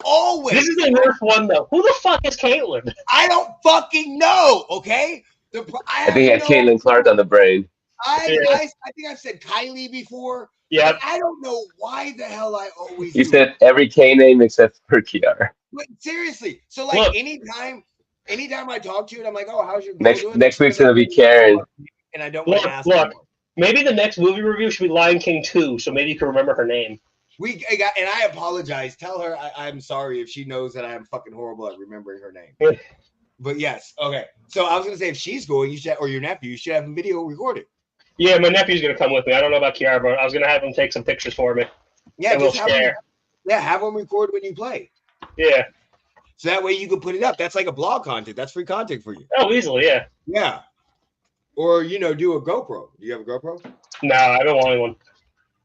This is the worst one though. Who the fuck is Caitlin? I don't fucking know. Okay. I think he had Caitlin Clark on the brain. I think I've said Kylie before. Yeah. I don't know why the hell I always. You said every K name except for Kiara. But seriously, so like Look. anytime I talk to you, and I'm like, oh, how's your girl doing? Next week's gonna be Karen. And I don't want to ask. Look. Maybe the next movie review should be Lion King 2, so maybe you can remember her name. And I apologize. Tell her I'm sorry if she knows that I am fucking horrible at remembering her name. But yes, okay. So I was gonna say if she's going, you should, or your nephew, you should have a video recorded. Yeah, my nephew's gonna come with me. I don't know about Kiara, but I was gonna have him take some pictures for me. Yeah, and just we'll share. Have them record when you play. Yeah. So that way you can put it up. That's like a blog content. That's free content for you. Oh, easily, yeah. Yeah. Or do a GoPro. Do you have a GoPro? No, I don't want one.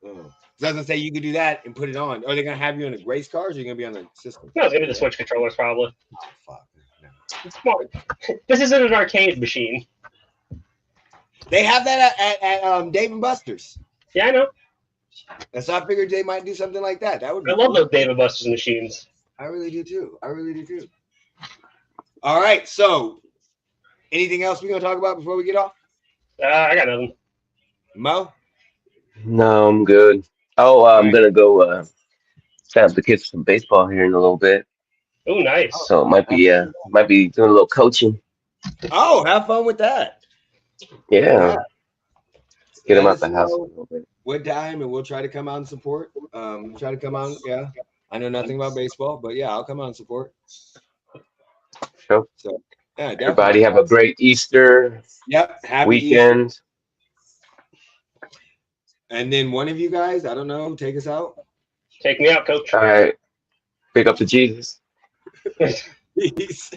Oh. So I was gonna say you could do that and put it on. Are they gonna have you in a race car, or are you gonna be on the system? No, it's gonna be the Switch controllers probably. Oh, fuck. No. It's smart. This isn't an arcade machine. They have that at Dave and Buster's. Yeah, I know. And so I figured they might do something like that. That would be I love those Dave & Buster's machines. I really do too. All right. So anything else we're gonna talk about before we get off? I got nothing. Mo? No, I'm good. Oh, I'm gonna go set up the kids for some baseball here in a little bit. Oh, nice. So it might be doing a little coaching. Oh, have fun with that. Yeah. Get them Let out the us house a know little bit. what time, and we'll try to come out and support. Try to come out. Yeah. I know nothing about baseball, but yeah, I'll come out and support. Sure. So yeah, definitely. Everybody have a great Easter happy weekend. Easter. And then one of you guys, I don't know, take us out. Take me out, coach. All right. Pick up the Jesus. Peace.